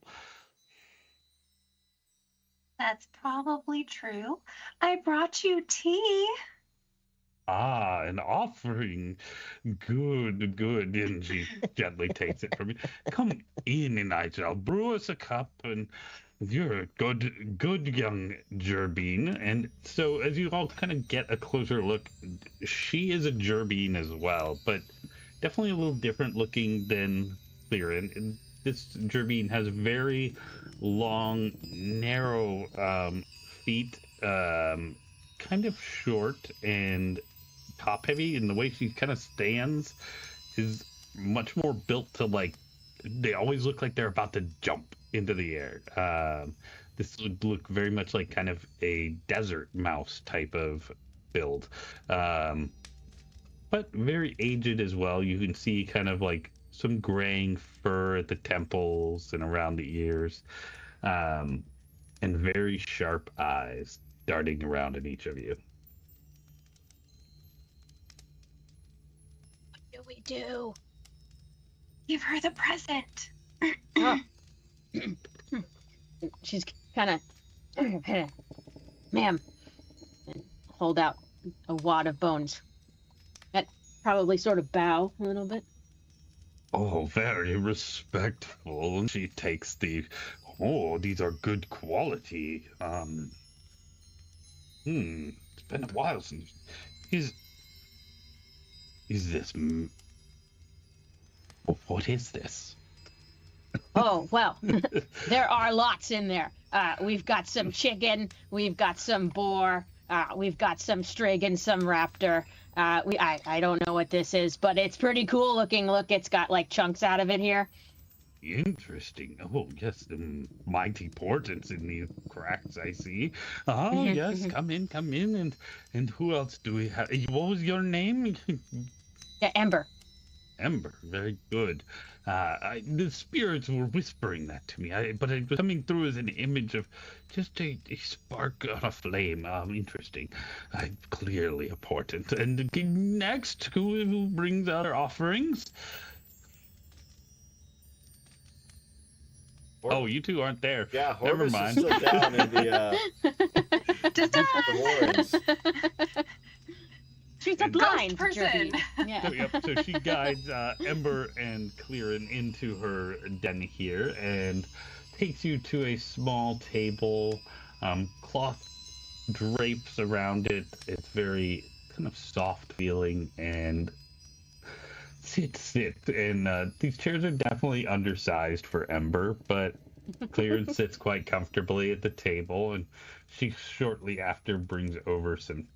That's probably true. I brought you tea. Ah, an offering. Good. And she gently takes it from you. Come in, and I shall brew us a cup, and you're a good young Jerbeen. And so as you all kind of get a closer look, she is a Jerbeen as well, but definitely a little different looking than Clearrun. And this Jerbeen has very long, narrow feet, kind of short and top heavy, and the way she kind of stands is much more built to, like, they always look like they're about to jump into the air. This would look very much like kind of a desert mouse type of build, but very aged as well. You can see kind of like some graying fur at the temples and around the ears, and very sharp eyes darting around in each of you. What do we do? Give her the present. Oh. She's kind of, ma'am, and hold out a wad of bones. That probably sort of bow a little bit. Oh, very respectful. And she takes these are good quality. It's been a while since. Is this? What is this? Oh, well, there are lots in there. We've got some chicken, we've got some boar, we've got some strigan, some raptor. I don't know what this is, but it's pretty cool looking. Look, it's got, like, chunks out of it here. Interesting. Oh, yes, mighty portents in these cracks, I see. Oh, yes, come in. And who else do we have? What was your name? Yeah, Ember. Ember, very good. The spirits were whispering that to me, but it was coming through as an image of just a spark on a flame. Interesting. Clearly a portent. And next, who brings out our offerings? Oh, you two aren't there. Yeah, Never Horvis mind. is still down in the warrens. She's a blind person. Yeah. Yep, so she guides Ember and Clearrun into her den here and takes you to a small table. Cloth drapes around it. It's very kind of soft feeling, and sit. And these chairs are definitely undersized for Ember, but Clearrun sits quite comfortably at the table, and she shortly after brings over some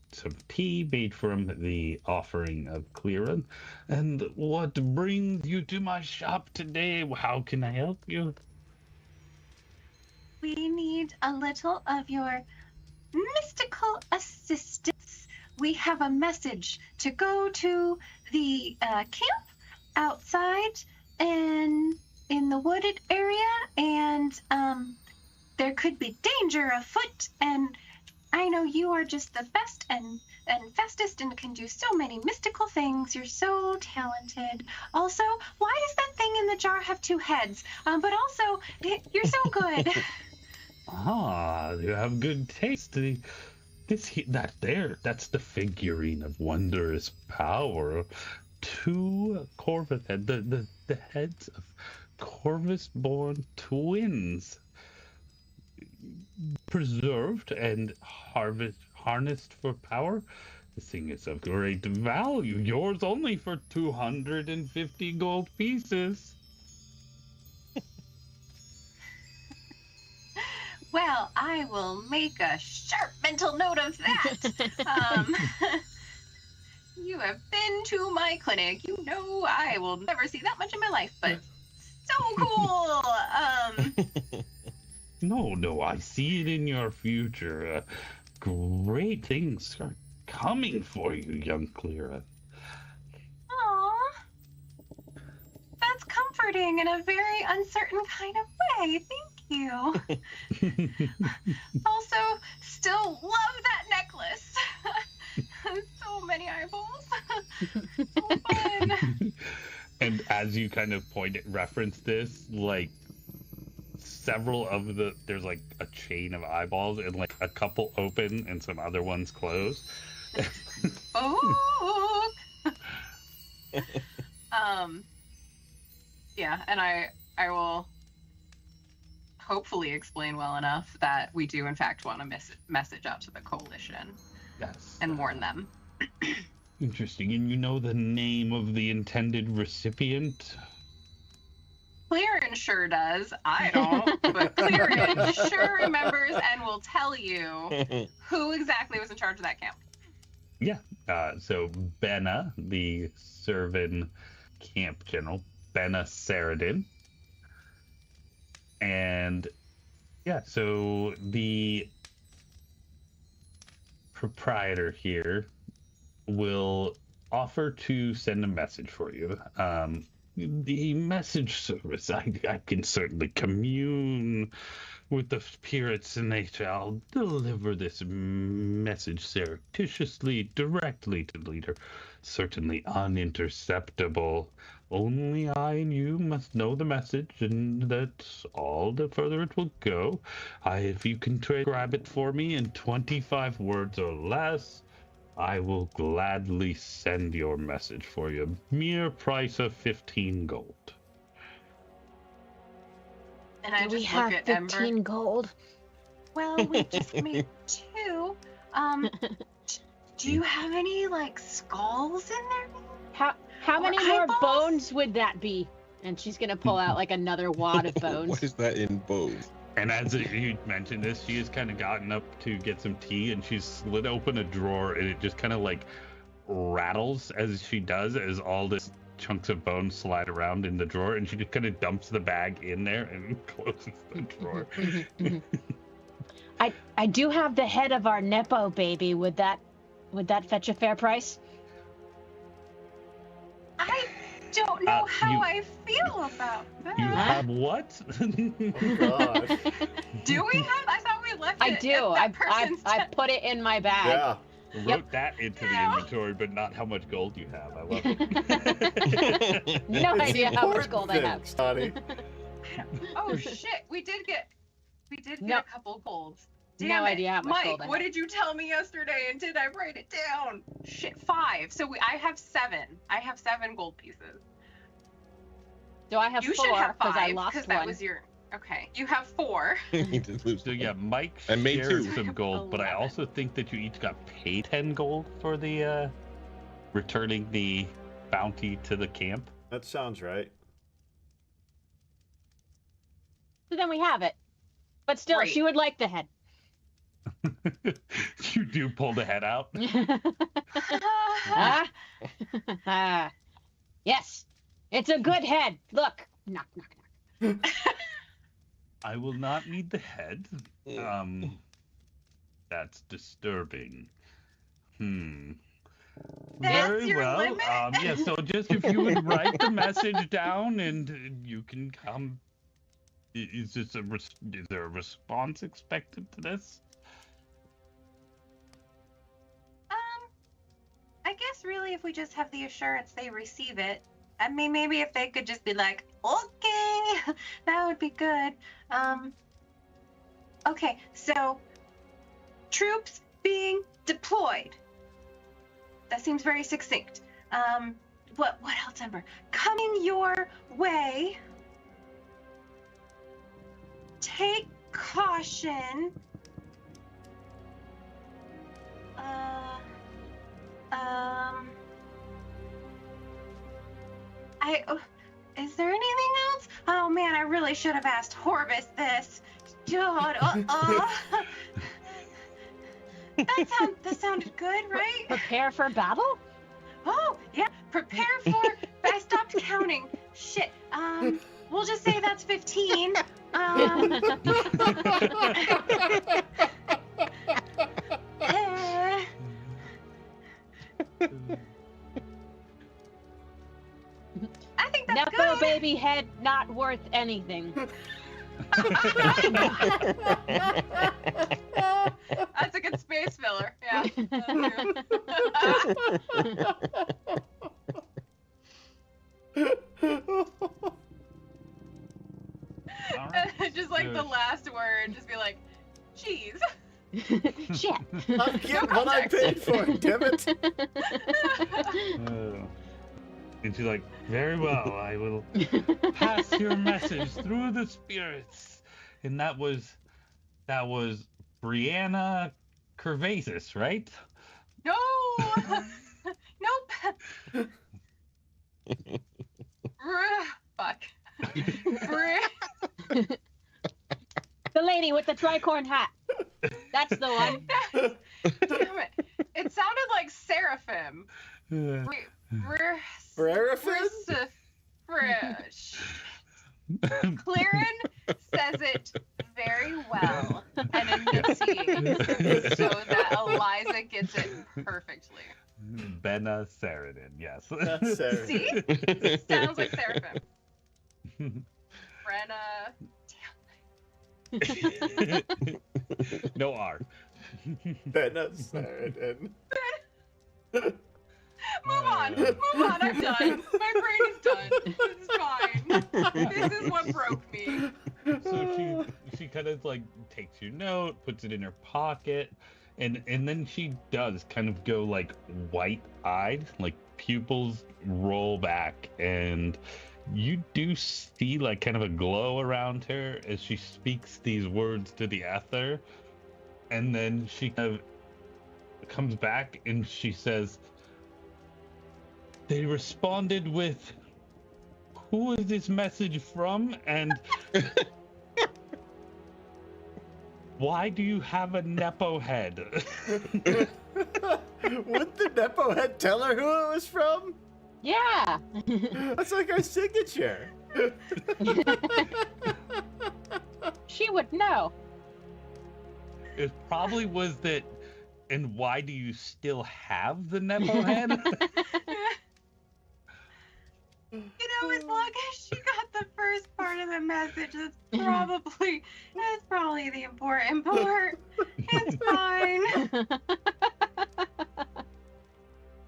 tea made from the offering of Clearrun. And what brings you to my shop today? How can I help you? We need need a little of your mystical assistance. We have a message to go to the camp outside and in the wooded area, and there could be danger afoot, and I know you are just the best and fastest and can do so many mystical things. You're so talented. Also, why does that thing in the jar have two heads? But also, you're so good. Ah, you have good taste. That's the figurine of wondrous power. Two Corvus heads, the heads of Corvus-born twins, preserved and harnessed for power. This thing is of great value. Yours only for 250 gold pieces. Well, I will make a sharp mental note of that. You have been to my clinic. You know I will never see that much in my life, but so cool. No, I see it in your future. Great things are coming for you, young Clearrun. Aw, that's comforting in a very uncertain kind of way. Thank you. Also, still love that necklace. So many eyeballs. So fun. And as you kind of reference this, like several of there's like a chain of eyeballs and like a couple open and some other ones closed. Oh. Yeah, and I will hopefully explain well enough that we do in fact want a message out to the coalition. Yes. And warn them. Interesting. And you know the name of the intended recipient? Clearrun sure does. I don't, but Clearrun sure remembers and will tell you who exactly was in charge of that camp. Yeah. So Benna, the Servin camp general, Benna Saradin. And yeah, so the proprietor here will offer to send a message for you. The message service, I can certainly commune with the spirits and they shall deliver this message surreptitiously, directly to the leader. Certainly uninterceptable. Only I and you must know the message, and that's all the further it will go. If you can grab it for me in 25 words or less, I will gladly send your message for you. Mere price of 15 gold. And I Do we just have look at 15 Ember. gold? Well, we just made 2. Do you have any like skulls in there? How Or many more eyeballs? bones would that be? And she's gonna pull out like another wad of bones. What is that in both? And as you mentioned this, she has kind of gotten up to get some tea, and she's slid open a drawer, and it just kind of like rattles as she does, as all this chunks of bone slide around in the drawer, and she just kind of dumps the bag in there and closes the drawer. I do have the head of our nepo baby. Would that fetch a fair price? I don't know how you- I feel about that. You have what? God. Do we have? I thought we left I it. do. At that person's I put it in my bag. Yeah. Wrote that into the inventory, but not how much gold you have. I love it. No It's idea how much important gold I have. things, honey. Oh shit! We did get Nope. a couple golds. No Damn it. idea how much Mike, gold I what have. did you tell me yesterday? And did I write it down? Shit, 5. So I have 7. I have 7 gold pieces. So I have You 4 should have 5 because I lost because one. that was your. Okay, you have 4. He did lose So one. yeah, Mike I made shared 2. some gold, but I 11. also think that you each got paid 10 gold for the returning the bounty to the camp. That sounds right. So then we have it. But still, Right. she would like the head. You do pull the head out. Ah. Yes, it's a good head. Look, knock, knock, knock. I will not need the head. That's disturbing. That's Very your well. limit? Yeah, so just if you would write the message down and you can come. Is there a response expected to this? I guess really if we just have the assurance they receive it. I mean, maybe if they could just be like, okay, that would be good. Okay, so troops being deployed. That seems very succinct. What else, Ember? Coming your way. Take caution. Is there anything else? Oh man, I really should have asked Horbus this. God, that sounded good, right? Prepare for battle? Oh, yeah, prepare for, I stopped counting. Shit, we'll just say that's 15. I think that's Nepo good. baby head not worth anything. That's a good space filler. Yeah. Alright, Just like the so- last word, just be like, cheese. Shit. I'm getting what I paid for, damn it. And she's like, very well, I will pass your message through the spirits. And that was Brianna Curvasis, right? No. Nope. Fuck. The lady with the tricorn hat. That's the one. Damn it. It sounded like Seraphim. Clearrun says it very well and enunciates so that Eliza gets it perfectly. Benna Saradin, yes. That's Sarah. See? Sounds like Seraphim. Brenna. No R. Benna Saradin. Move on. I'm done. My brain is done. This is fine. This is what broke me. So she kind of like takes your note, puts it in her pocket, and then she does kind of go like white-eyed, like pupils roll back, and you do see like kind of a glow around her as she speaks these words to the ether, and then she kind of comes back and she says, they responded with, who is this message from, and why do you have a Nepo head? Would the Nepo head tell her who it was from? Yeah. That's like our signature. She would know. It probably was that, and why do you still have the Nepo head? As long as she got the first part of the message, that's probably the important part. It's fine.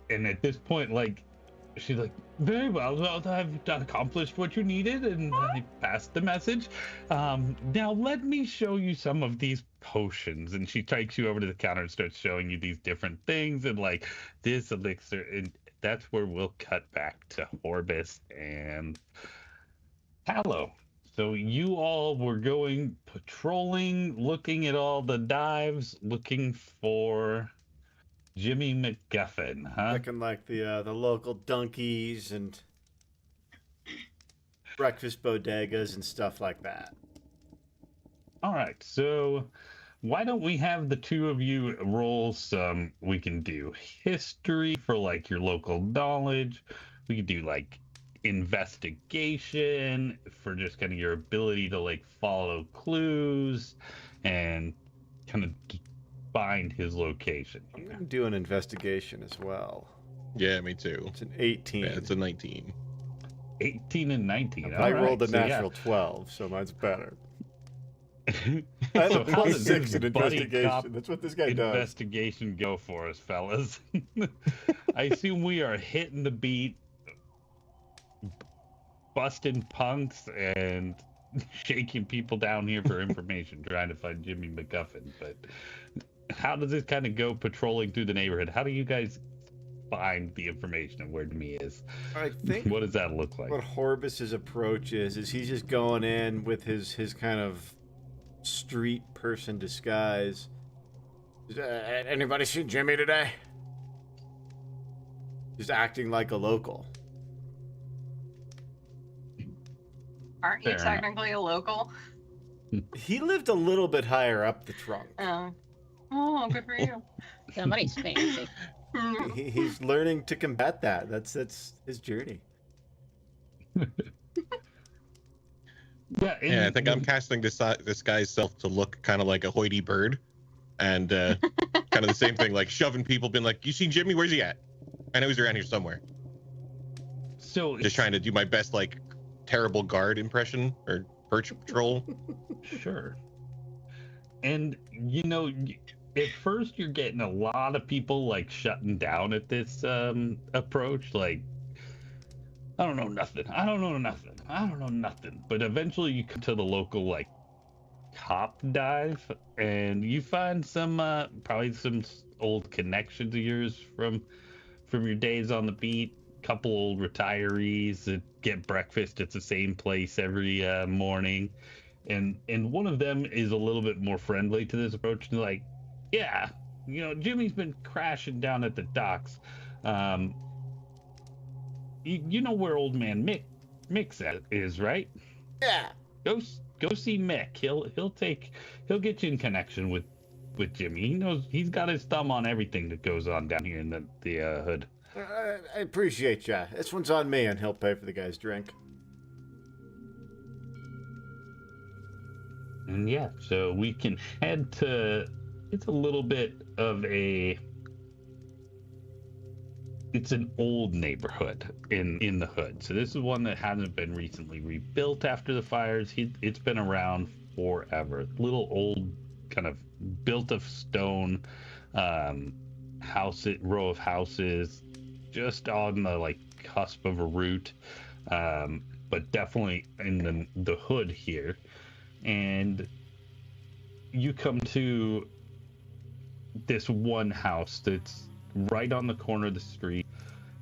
And at this point, like, she's like, very well, I've accomplished what you needed, and I passed the message. Now let me show you some of these potions. And she takes you over to the counter and starts showing you these different things, and like this elixir, and that's where we'll cut back to Horbus and Tallow. So you all were going patrolling, looking at all the dives, looking for Jimmy McGuffin, huh? Looking like the local donkeys and breakfast bodegas and stuff like that. All right, so why don't we have the two of you roll some, we can do history for like your local knowledge. We could do like investigation, for just kind of your ability to like follow clues and kind of find his location I'm here. going to do an investigation as well. Yeah, me too. It's an 18. Yeah, it's a 19. 18 and 19. I rolled a so yeah. natural 12, so mine's better. I have So a how plus does 6 this in buddy investigation. cop That's what this guy does. investigation go for us, fellas? I assume we are hitting the beat, busting punks, and shaking people down here for information, trying to find Jimmy McGuffin. But how does this kind of go patrolling through the neighborhood? How do you guys find the information of where Jimmy is? I think What does that look like? what Horbus's approach is he's just going in with his kind of street person disguise. Anybody see Jimmy today? Just acting like a local. Aren't you Fair enough. technically a local? He lived a little bit higher up the trunk. Oh, good for you. Somebody's fancy. He's learning to combat that. That's his journey. Yeah, I think I'm casting this guy's self to look kind of like a hoity bird, and kind of the same thing, like shoving people, being like, "You seen Jimmy? Where's he at? I know he's around here somewhere." So Just trying to do my best, like, terrible guard impression or perch patrol. Sure. And, you know, at first you're getting a lot of people, like, shutting down at this approach. Like, I don't know nothing. I don't know nothing. I don't know nothing. But eventually you come to the local, like, cop dive, and you find some, probably some old connections of yours from your days on the beat. Couple old retirees that get breakfast at the same place every morning, and one of them is a little bit more friendly to this approach. And like, yeah, you know, Jimmy's been crashing down at the docks. You know where old man Mick is, right? Yeah. Go see Mick. He'll get you in connection with Jimmy. He knows, he's got his thumb on everything that goes on down here in the hood. I appreciate ya. This one's on me, and he'll pay for the guy's drink. And yeah, so we can head to, it's a little bit of it's an old neighborhood in the hood. So this is one that hasn't been recently rebuilt after the fires. It's been around forever. Little old, kind of built of stone, row of houses, just on the like cusp of a route, but definitely in the hood here. And you come to this one house that's right on the corner of the street,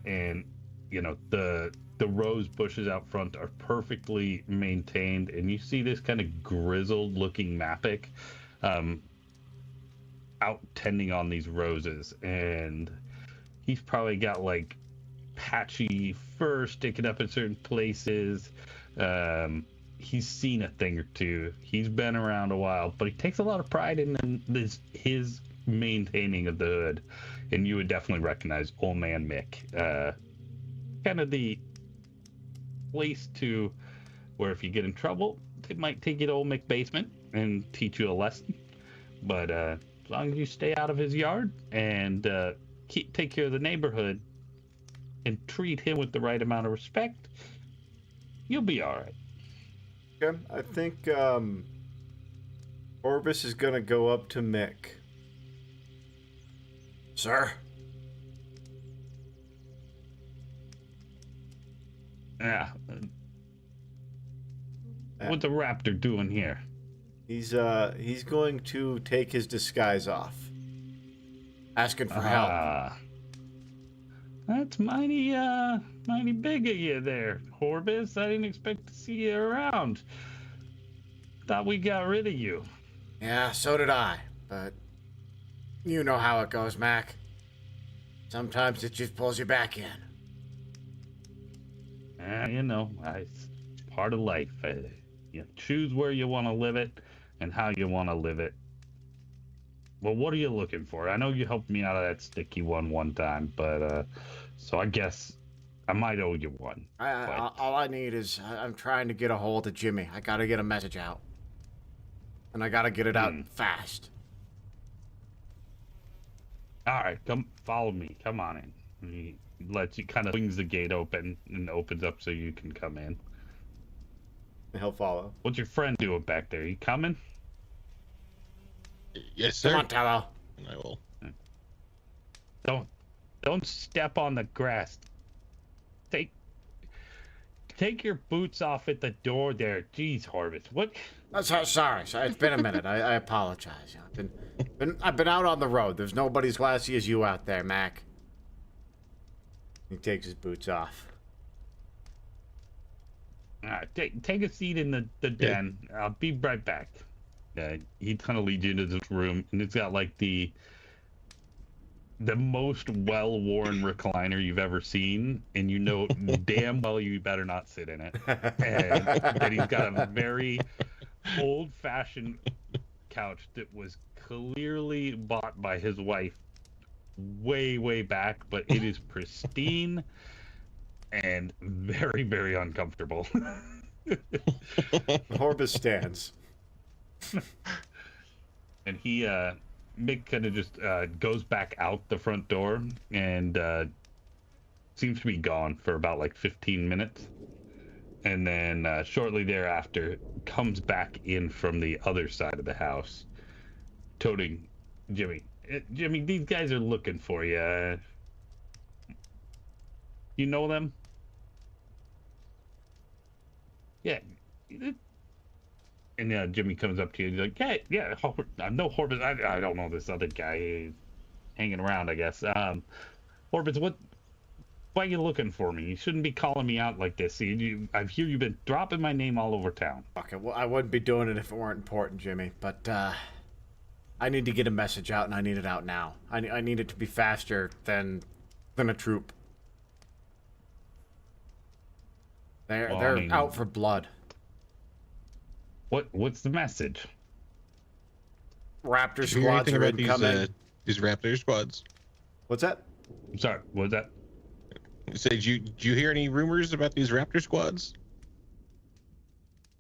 and you know the rose bushes out front are perfectly maintained, and you see this kind of grizzled looking Mappic out tending on these roses, and he's probably got like patchy fur sticking up in certain places. He's seen a thing or two. He's been around a while, but he takes a lot of pride in his maintaining of the hood. And you would definitely recognize Old Man Mick. Kind of the place to where if you get in trouble, they might take you to Old Mick basement and teach you a lesson. But as long as you stay out of his yard and take care of the neighborhood and treat him with the right amount of respect, you'll be all right. Okay, I think Orbis is gonna go up to Mick. Sir? Yeah. What's a raptor doing here? He's going to take his disguise off. Asking for help. That's mighty big of you there, Horbus. I didn't expect to see you around. Thought we got rid of you. Yeah, so did I. But you know how it goes, Mac. Sometimes it just pulls you back in. You know, it's part of life. You choose where you want to live it and how you want to live it. Well, what are you looking for? I know you helped me out of that sticky one time, but so I guess I might owe you one. All I need is I'm trying to get a hold of Jimmy. I gotta get a message out, and I gotta get it out fast. All right, come follow me. Come on in. He lets you kind of swings the gate open and opens up so you can come in. He'll follow. What's your friend doing back there? You coming? Yes, sir. Come on, Tallow. And I will. Don't step on the grass. Take your boots off at the door there. Jeez, Horvis, what? Sorry. It's been a minute. I apologize. I've been out on the road. There's nobody as classy as you out there, Mac. He takes his boots off. All right, take a seat in the den. I'll be right back. He kind of leads you into this room, and it's got like the most well-worn recliner you've ever seen, and you know damn well you better not sit in it. And that he's got a very old-fashioned couch that was clearly bought by his wife way back, but it is pristine and very, very uncomfortable. Horvis stands. And he Mick kind of just goes back out the front door and seems to be gone for about like 15 minutes. And then shortly thereafter comes back in from the other side of the house, toting Jimmy. Jimmy, these guys are looking for you. You know them? Yeah. And Jimmy comes up to you and he's like, yeah, I know Horvis. I don't know this other guy. He's hanging around, I guess. Horvis, why are you looking for me? You shouldn't be calling me out like this. I hear you've been dropping my name all over town. Okay, well, I wouldn't be doing it if it weren't important, Jimmy, but I need to get a message out, and I need it out now. I need it to be faster than a troop. They're out for blood. What's the message? Raptor Did you hear squads anything are about incoming. these Raptor squads? What's that? Sorry, what was that? So, did you hear any rumors about these Raptor squads?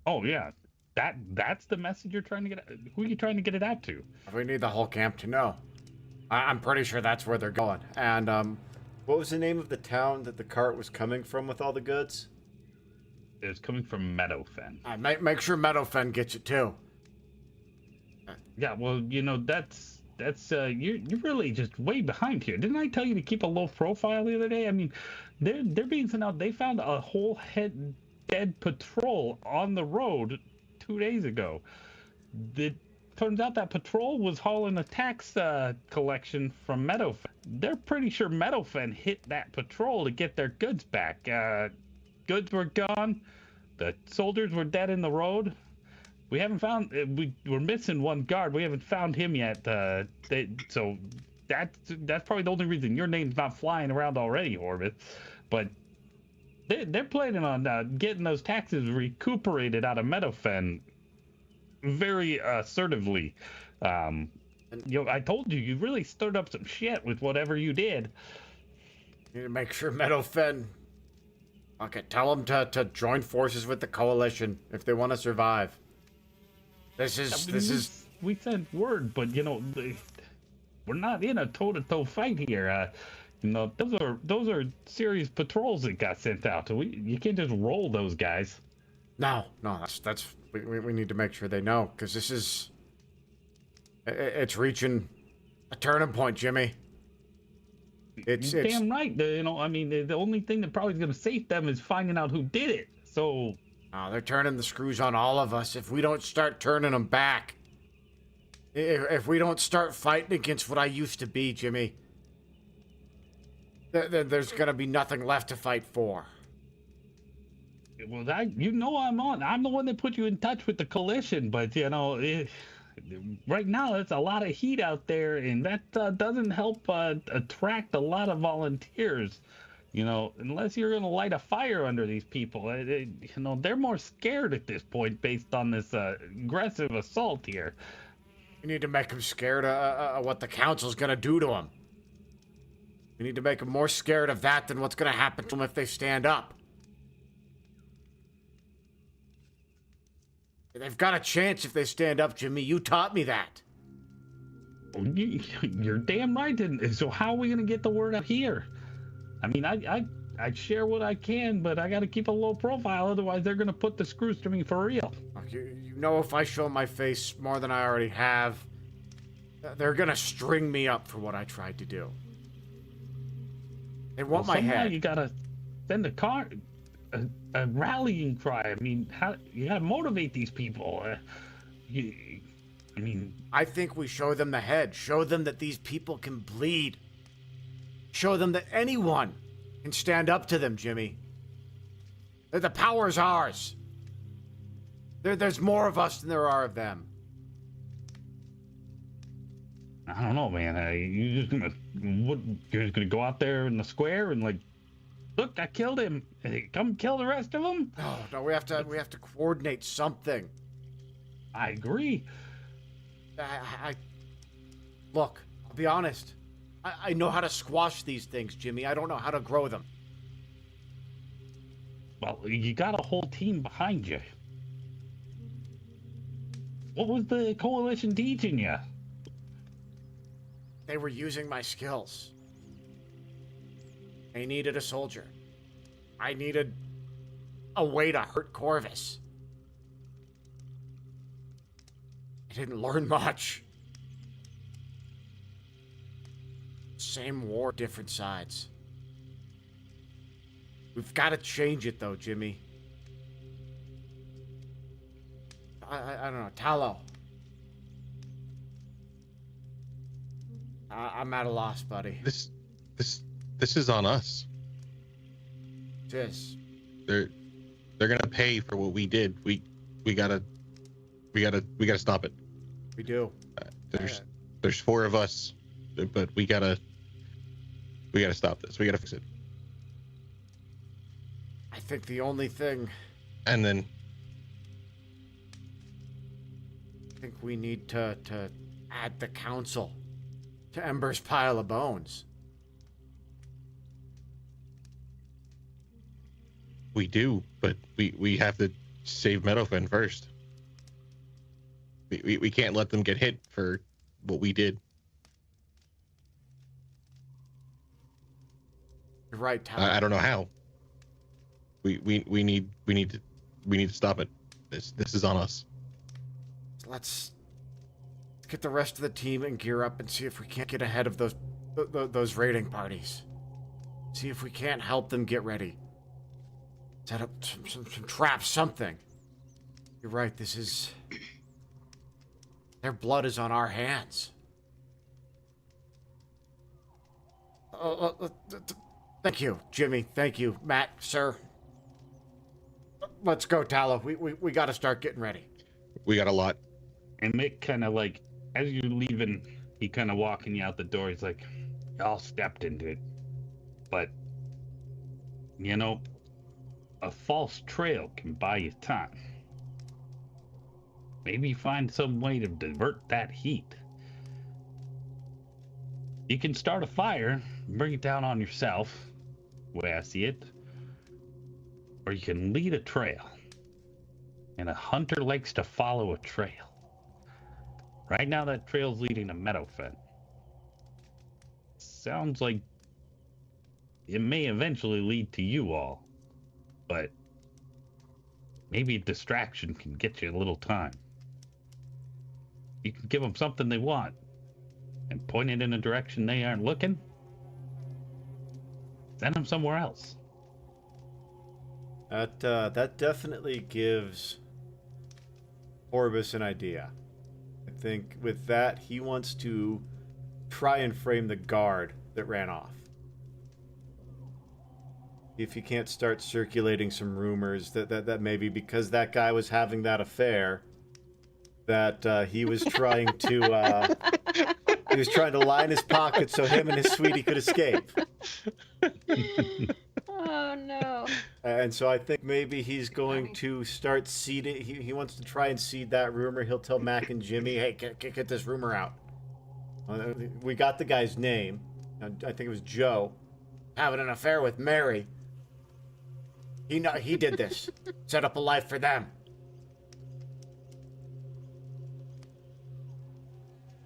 Oh yeah, that's the message you're trying to get. Who are you trying to get it out to? We need the whole camp to know. I'm pretty sure that's where they're going. And What was the name of the town that the cart was coming from with all the goods? It's coming from Meadowfen. make sure Meadowfen gets it too. Yeah, well, that's you're really just way behind here. Didn't I tell you to keep a low profile the other day? I mean, they're being sent out. They found a whole dead patrol on the road 2 days ago. It turns out that patrol was hauling a tax collection from Meadowfen. They're pretty sure Meadowfen hit that patrol to get their goods back. Goods were gone. The soldiers were dead in the road. We haven't found. We're missing one guard. We haven't found him yet. So that's probably the only reason your name's not flying around already, Orbit. But they're planning on getting those taxes recuperated out of Meadowfen very assertively. I told you really stirred up some shit with whatever you did. You need to make sure Meadowfen. Okay, tell them to join forces with the coalition if they want to survive. This is. We sent word, but we're not in a toe-to-toe fight here. Those are serious patrols that got sent out. You can't just roll those guys. No, that's we need to make sure they know, because it's reaching a turning point, Jimmy. It's damn right. The only thing that probably is going to save them is finding out who did it. So. Oh, they're turning the screws on all of us if we don't start turning them back. If we don't start fighting against what I used to be, Jimmy, then there's going to be nothing left to fight for. Well, I'm the one that put you in touch with the coalition, but right now there's a lot of heat out there, and that doesn't help attract a lot of volunteers. Unless you're going to light a fire under these people, they're more scared at this point based on this aggressive assault here. You need to make them scared of what the council's going to do to them. We need to make them more scared of that than what's going to happen to them if they stand up. They've got a chance if they stand up, Jimmy. You taught me that. You're damn right. So how are we going to get the word out here? I mean, I share what I can, but I got to keep a low profile. Otherwise, they're going to put the screws to me for real. You know, if I show my face more than I already have, they're going to string me up for what I tried to do. They want my head. You got to send a rallying cry. I mean, how you got to motivate these people. I think we show them the head. Show them that these people can bleed. Show them that anyone can stand up to them, Jimmy. That the power's ours. There's more of us than there are of them. I don't know, man. You're just gonna go out there in the square and like, look, I killed him. Come kill the rest of them? No, we have to coordinate something. I agree. Look, I'll be honest. I know how to squash these things, Jimmy. I don't know how to grow them. Well, you got a whole team behind you. What was the coalition teaching you? They were using my skills. They needed a soldier. I needed a way to hurt Corvus. I didn't learn much. Same war, different sides. We've got to change it, though, Jimmy. I don't know. Tallow. I'm at a loss, buddy. This is on us. It is. They're gonna pay for what we did. We gotta stop it. We do. There's 4 of us, but we gotta stop this. We gotta fix it. I think the only thing. And then I think we need to add the council to Ember's pile of bones. we do, but we have to save Meadowfen first. We can't let them get hit for what we did. You're right, Tyler. I don't know how. We need to stop it. This is on us. Let's get the rest of the team and gear up and see if we can't get ahead of those raiding parties. See if we can't help them get ready. Set up some traps, something. You're right, this is... Their blood is on our hands. Thank you, Jimmy. Thank you, Matt, sir. Let's go, Tala. We got to start getting ready. We got a lot. And Mick kind of like, as you're leaving, he kind of walking you out the door. He's like, y'all stepped into it. But, you know, a false trail can buy you time. Maybe find some way to divert that heat. You can start a fire, bring it down on yourself, the way I see it. Or you can lead a trail. And a hunter likes to follow a trail. Right now that trail's leading to Meadowfen. Sounds like it may eventually lead to you all. But maybe a distraction can get you a little time. You can give them something they want and point it in a direction they aren't looking. Send them somewhere else. That definitely gives Orbis an idea. I think with that, he wants to try and frame the guard that ran off. If he can't start circulating some rumors that maybe because that guy was having that affair, that he was trying to line his pockets so him and his sweetie could escape. Oh no. And so I think maybe he's going to start seeding. He wants to try and seed that rumor. He'll tell Mac and Jimmy, hey, get this rumor out. We got the guy's name. I think it was Joe, having an affair with Mary. He did this. Set up a life for them.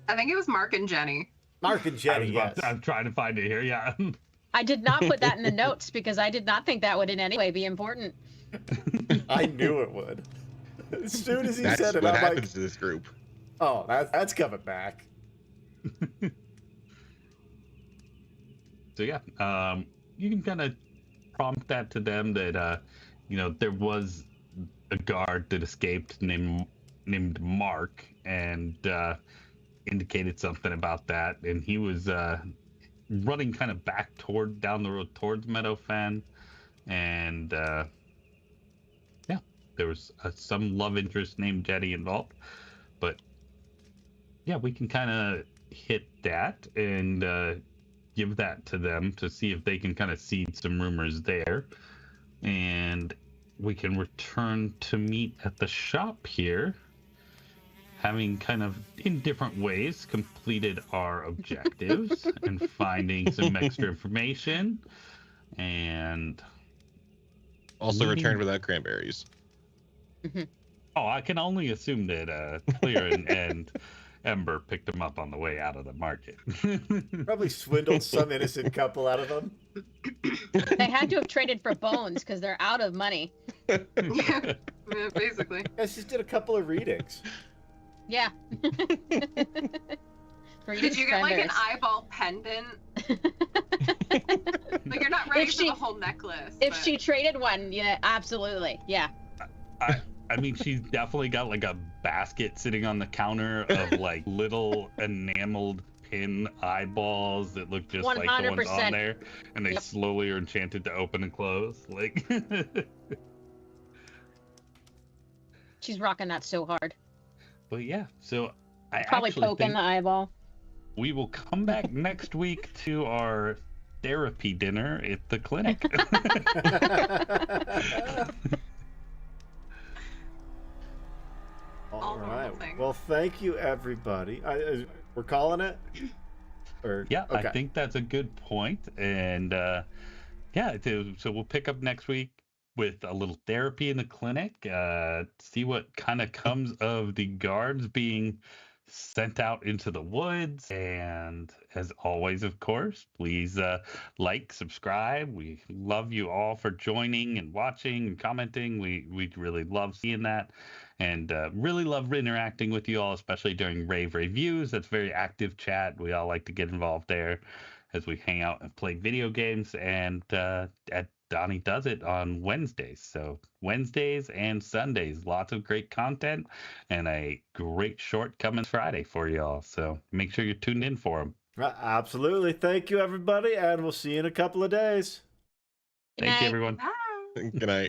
I think it was Mark and Jenny. Mark and Jenny, yes. I'm trying to find it here. Yeah. I did not put that in the notes because I did not think that would in any way be important. I knew it would. As soon as he That's said it, what I'm happens like, to this group. oh, that's coming back. So yeah, you can kind of prompt that to them that there was a guard that escaped named Mark, and indicated something about that, and he was running kind of back down the road towards Meadowfen, and yeah, there was some love interest named Jetty involved, but yeah, we can kind of hit that and give that to them to see if they can kind of seed some rumors there, and we can return to meet at the shop here, having kind of in different ways completed our objectives and finding some extra information, and Also returned without cranberries. oh, I can only assume that Clearrun and Ember picked them up on the way out of the market. Probably swindled some innocent couple out of them. They had to have traded for bones because they're out of money. Yeah, basically. You guys just did a couple of readings. Yeah. Did you get like an eyeball pendant? Like you're not ready for the whole necklace. If but... she traded one, yeah, absolutely. Yeah. I mean, she's definitely got like a basket sitting on the counter of like little enameled pin eyeballs that look just like the ones 100%. on there, and they Yep. slowly are enchanted to open and close. Like, She's rocking that so hard. but yeah, so I Probably actually poking think the eyeball. we will come back next week to our therapy dinner at the clinic. All the right. whole thing. Well, thank you, everybody. We're calling it? Or, Yeah, okay. I think that's a good point. And yeah, so we'll pick up next week with a little therapy in the clinic, see what kind of comes of the guards being sent out into the woods. And as always, of course, please like, subscribe. We love you all for joining and watching and commenting. We really love seeing that, and really love interacting with you all, especially during rave reviews. That's very active chat. We all like to get involved there as we hang out and play video games. And Donnie does it on Wednesdays. So Wednesdays and Sundays, lots of great content and a great short coming Friday for y'all. So make sure you're tuned in for them. Absolutely. Thank you, everybody, and we'll see you in a couple of days. Good Thank you, night. everyone. Bye. Good night.